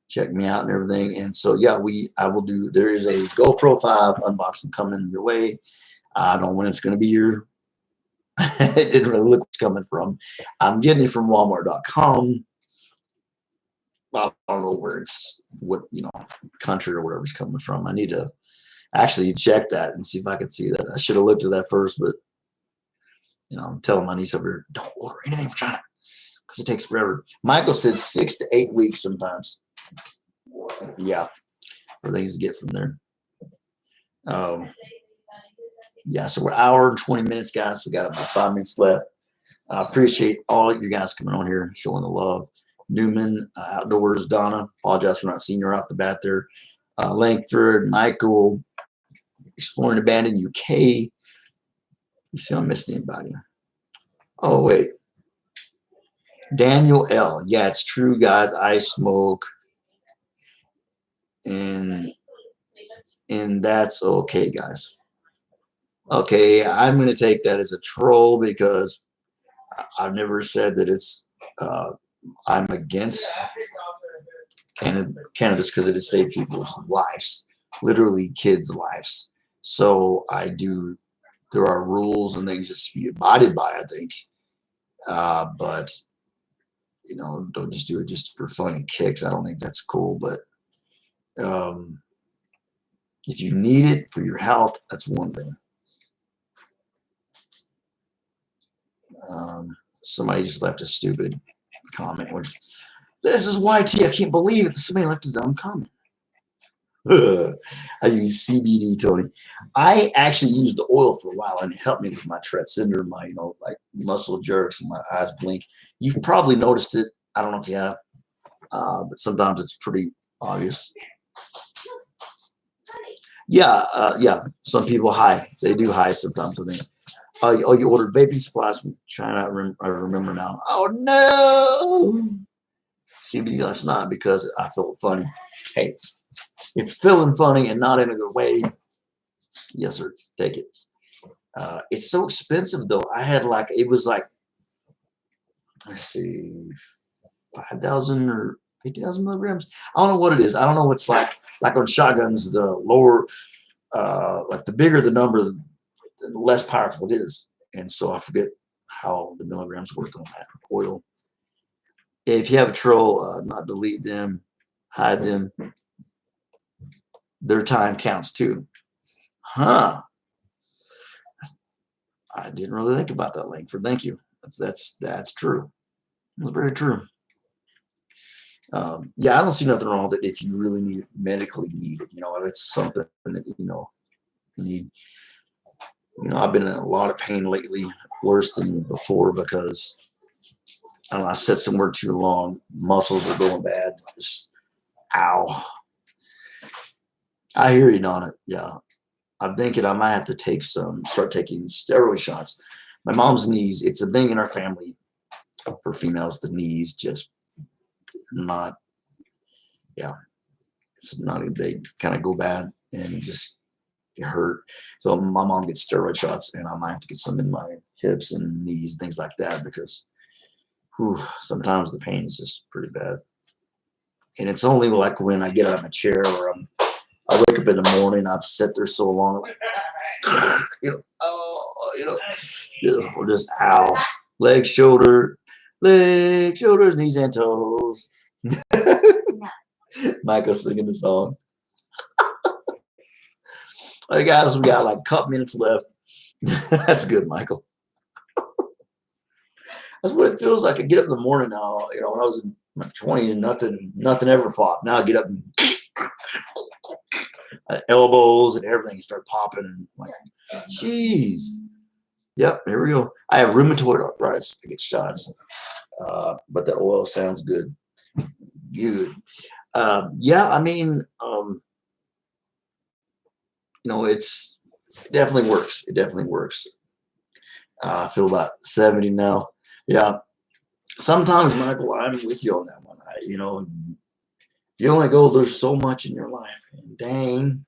check me out and everything. And so, yeah, I will do. There is a GoPro 5 unboxing coming your way. I don't know when it's going to be here. It didn't really look what's coming from. I'm getting it from Walmart.com. I don't know where what country or whatever it's coming from. I need to actually check that and see if I can see that. I should have looked at that first, but I'm telling my niece over here, don't order anything from China because it takes forever. Michael said 6 to 8 weeks sometimes. Yeah, for things to get from there. Yeah, so we're an hour and 20 minutes, guys. We got about 5 minutes left. I appreciate all you guys coming on here, showing the love. Newman, Outdoors, Donna. Apologize for not seeing her off the bat there. Langford, Michael, Exploring Abandoned UK. You see, I'm missing anybody. Oh, wait. Daniel L. Yeah, it's true, guys. I smoke. And that's okay, guys. Okay, I'm going to take that as a troll because I've never said that it's I'm against cannabis because it has saved people's lives, literally kids' lives. So there are rules and things just to be abided by, I think. But don't just do it just for fun and kicks. I don't think that's cool. But if you need it for your health, that's one thing. Somebody just left a stupid comment. Which, this is YT. I can't believe it. Somebody left a dumb comment. I use CBD, Tony. I actually used the oil for a while and it helped me with my Tourette syndrome, my like muscle jerks and my eyes blink. You've probably noticed it. I don't know if you have, but sometimes it's pretty obvious. Yeah, yeah. Some people hide. They do hide sometimes. I think. Oh, you ordered vaping supplies from China. I remember now. Oh no! CBD last night because I felt funny. Hey, if feeling funny and not in a good way, yes sir, take it. It's so expensive though. I had it was like, let's see, 5,000 or 50,000 milligrams. I don't know what it is. I don't know what's like on shotguns. The lower, like the bigger the number, the less powerful it is. And so I forget how the milligrams work on that oil. If you have a troll, not delete them, hide them. Their time counts too. Huh. I didn't really think about that, Langford. Thank you. That's true. That's very true. Yeah, I don't see nothing wrong with it if you really need it, medically need it. If it's something that you need. I've been in a lot of pain lately, worse than before because I don't know, I sat somewhere too long. Muscles are going bad. Just, ow. I hear you, Donna. Yeah. I'm thinking I might have to start taking steroid shots. My mom's knees, it's a thing in our family for females, the knees just not, yeah. It's not, they kind of go bad and just get hurt. So my mom gets steroid shots and I might have to get some in my hips and knees, things like that, because sometimes the pain is just pretty bad. And it's only like when I get out of my chair or I wake up in the morning, I've sat there so long, like, or just ow. Legs, shoulders, knees, and toes. Michael's singing the song. All right, guys, we got like a couple minutes left. That's good, Michael. That's what it feels like. I get up in the morning now. When I was in my 20s, nothing ever popped. Now I get up and elbows and everything start popping. And like, jeez. Yep, here we go. I have rheumatoid arthritis. I get shots. But that oil sounds good. Good. Yeah, I mean, it definitely works. It definitely works. I feel about 70 now. Yeah. Sometimes, Michael, I'm with you on that one. You only go, there's so much in your life. And dang.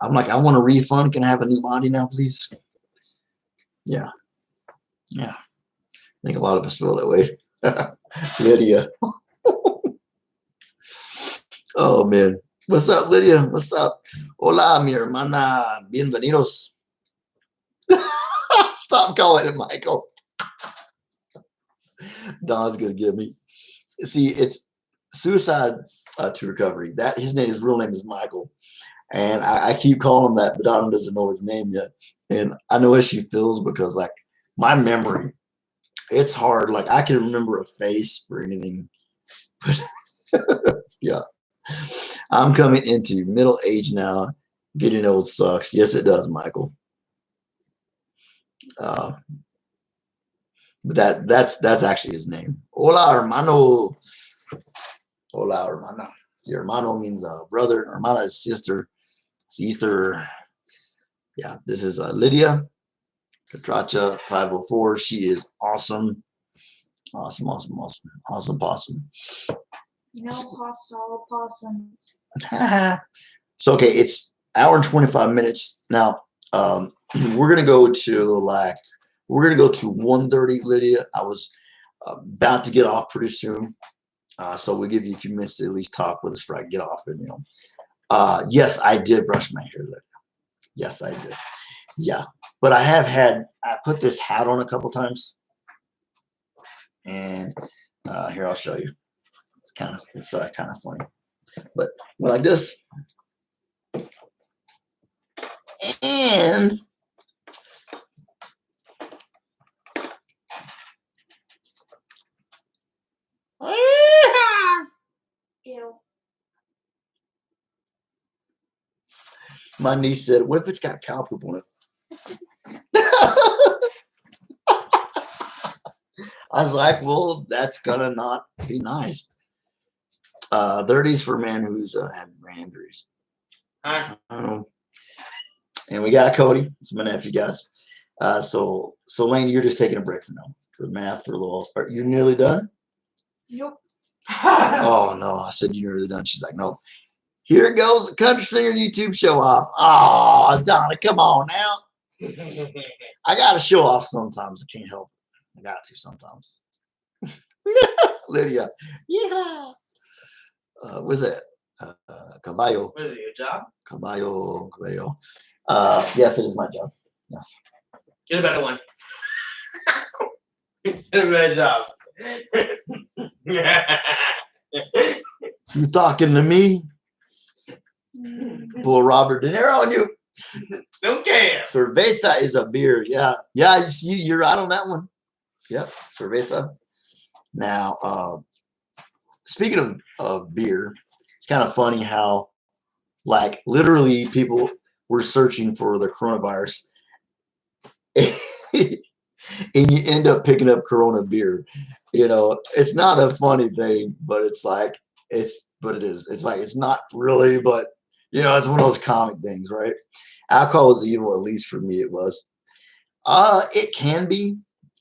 I'm like, I want a refund. Can I have a new body now, please? Yeah. Yeah. I think a lot of us feel that way. Lydia. Oh, man. What's up, Lydia? What's up? Hola, mi hermana. Bienvenidos. Stop calling it Michael. Don's going to get me. See, it's Suicide to Recovery. His real name is Michael. And I keep calling him that, but Adam doesn't know his name yet. And I know how she feels because like my memory, it's hard. Like I can remember a face for anything. But yeah. I'm coming into middle age now. Getting old sucks. Yes, it does, Michael. But that's actually his name. Hola, hermano. Hola, hermana. See, hermano means brother. Hermana is sister. Sister. Yeah, this is Lydia Catracha 504. She is awesome. Awesome. No hostile possums. So okay, it's hour and 25 minutes now. We're gonna go to 1:30, Lydia. I was about to get off pretty soon, so we'll give you a few minutes to at least talk with us before I get off. And yes, I did brush my hair, Lydia. Yes, I did. Yeah, but I put this hat on a couple times, and here I'll show you. It's kind of funny, but like this. And Ew. my niece said, "What if it's got cow poop on it?" I was like, "Well, that's gonna not be nice." 30s for a man who's had brain injuries. And we got Cody. It's my nephew, guys. So Lane, you're just taking a break for now for math for a little. Are you nearly done? Nope. Oh no, I said you're nearly done. She's like, no. Here goes the country singer YouTube show off. Oh, Donna, come on now. I gotta show off sometimes. I can't help it. I got to sometimes. Lydia, yeah. What's that? Caballo. What is it, your job? Caballo. Yes, it is my job. Yes. Get a better one. Get a better job. You talking to me? Pull Robert De Niro on you. Don't care. Cerveza is a beer. Yeah. Yeah, you see, you're right on that one. Yep, cerveza. Now, speaking of beer, it's kind of funny how, like, literally people were searching for the coronavirus and you end up picking up Corona beer. It's not a funny thing, but it is. It's like, it's not really, but, it's one of those comic things, right? Alcohol is evil, at least for me, it was. It can be.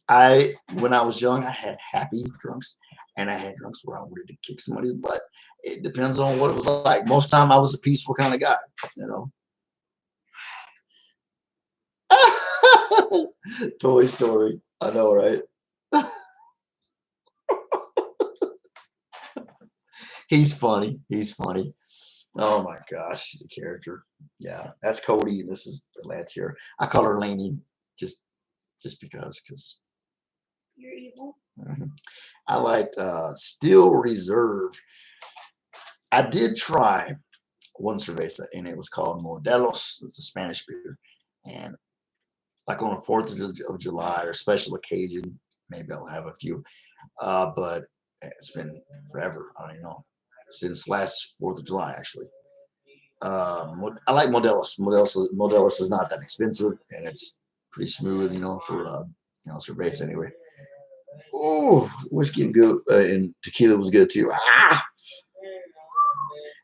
When I was young, I had happy drunks, and I had drunks where I wanted to kick somebody's butt. It depends on what it was like. Most time, I was a peaceful kind of guy, Toy Story. I know, right? He's funny. Oh my gosh, he's a character. Yeah, that's Cody. This is Lance here. I call her Lainey just because. You're evil. I liked Steel Reserve. I did try one cerveza, and it was called Modelos. It's a Spanish beer, and like on the 4th of July or special occasion, maybe I'll have a few. But it's been forever. I don't know, since last 4th of July actually. I like Modelos. Modelos is not that expensive, and it's pretty smooth, for cerveza anyway. Oh, whiskey and good and tequila was good too.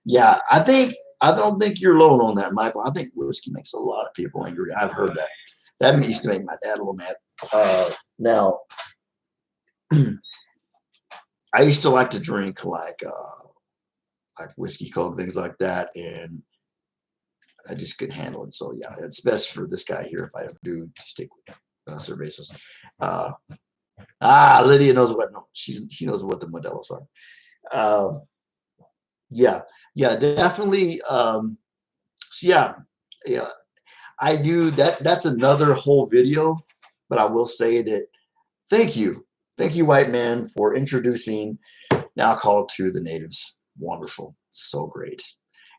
Yeah, I don't think you're alone on that, Michael. I think whiskey makes a lot of people angry. I've heard that. That used to make my dad a little mad. Now, I used to like to drink like whiskey, Coke, things like that, and I just couldn't handle it. So yeah, it's best for this guy here if I ever do to stick with cervezas. Lydia knows what. No, she knows what the Modelos are. Yeah, definitely. So yeah, I do that. That's another whole video, but I will say that thank you, white man, for introducing alcohol to the natives. Wonderful, so great.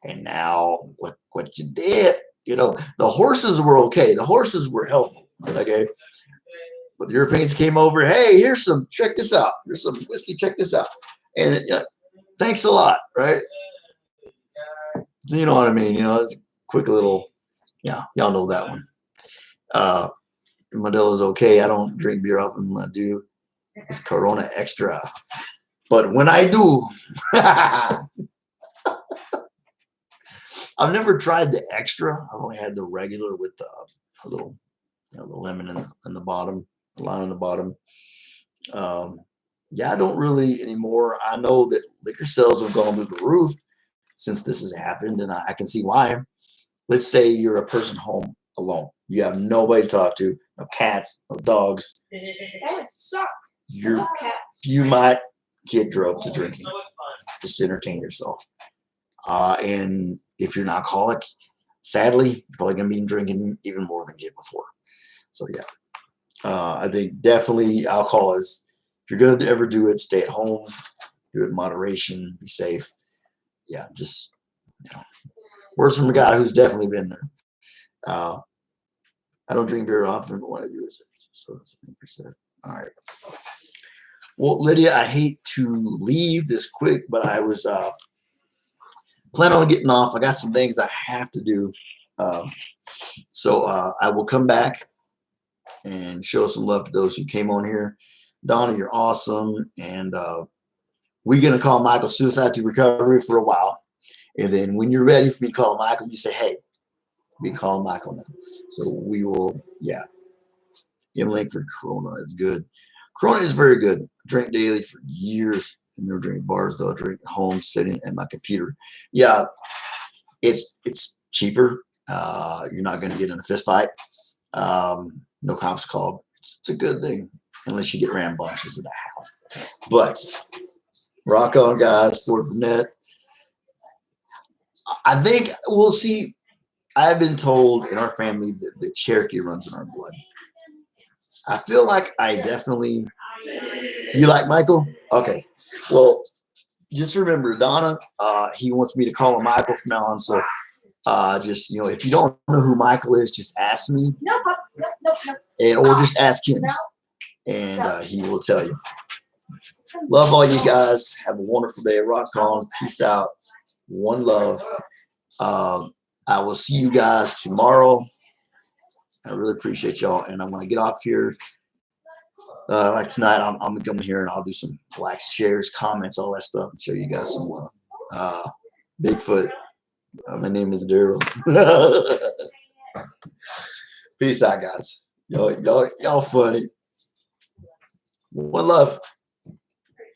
And now look what you did. You know, the horses were okay. The horses were healthy. Okay. But the Europeans came over. Hey, here's some, check this out. Here's some whiskey. Check this out. And thanks a lot. Right. You know what I mean? You know, it's a quick little, yeah, y'all know that one. Modelo's okay. I don't drink beer often. When I do, it's Corona Extra. But when I do, I've never tried the extra. I've only had the regular with a little, you know, the lemon in the bottom, the lime in the bottom. Yeah, I don't really anymore. I know that liquor sales have gone through the roof since this has happened, and I can see why. Let's say you're a person home alone. You have nobody to talk to, no cats, no dogs. That would suck. I You love cats. you might get drove to drinking just to entertain yourself. And if you're an alcoholic, sadly, you're probably gonna be drinking even more than you did before. So yeah, I think definitely alcohol is. If you're gonna ever do it, stay at home, do it in moderation, be safe. Yeah, just you know, words from a guy who's definitely been there. I don't drink beer often, but what I do is so that's 100%. All right. Well, Lydia, I hate to leave this quick, but I was planning on getting off. I got some things I have to do. So I will come back and show some love to those who came on here. Donna, you're awesome. And we're going to call Michael Suicide to Recovery for a while. And then when you're ready for me to call Michael, you say, hey, we call Michael now. So we will, yeah. Give him a link for Corona. It's good. Corona is very good. Drink daily for years. I never drink bars though. I drink at home, sitting at my computer. Yeah, it's cheaper. You're not going to get in a fist fight. No cops called. It's a good thing, unless you get rambunctious in the house. But rock on, guys. Forward from net. I think we'll see. I've been told in our family that the Cherokee runs in our blood. I feel like I definitely. You like Michael? Okay. Well, just remember, Donna. He wants me to call him Michael from now on. So, just you know, if you don't know who Michael is, just ask me, Nope, nope, nope. and or just ask him, No. and he will tell you. Love all you guys. Have a wonderful day. Rock on. Peace out. One love. I will see you guys tomorrow. I really appreciate y'all. And I'm going to get off here. Like tonight, I'm going to come here and I'll do some likes, shares, comments, all that stuff. And show you guys some love. Bigfoot. My name is Daryl. Peace out, guys. Y'all funny. One love.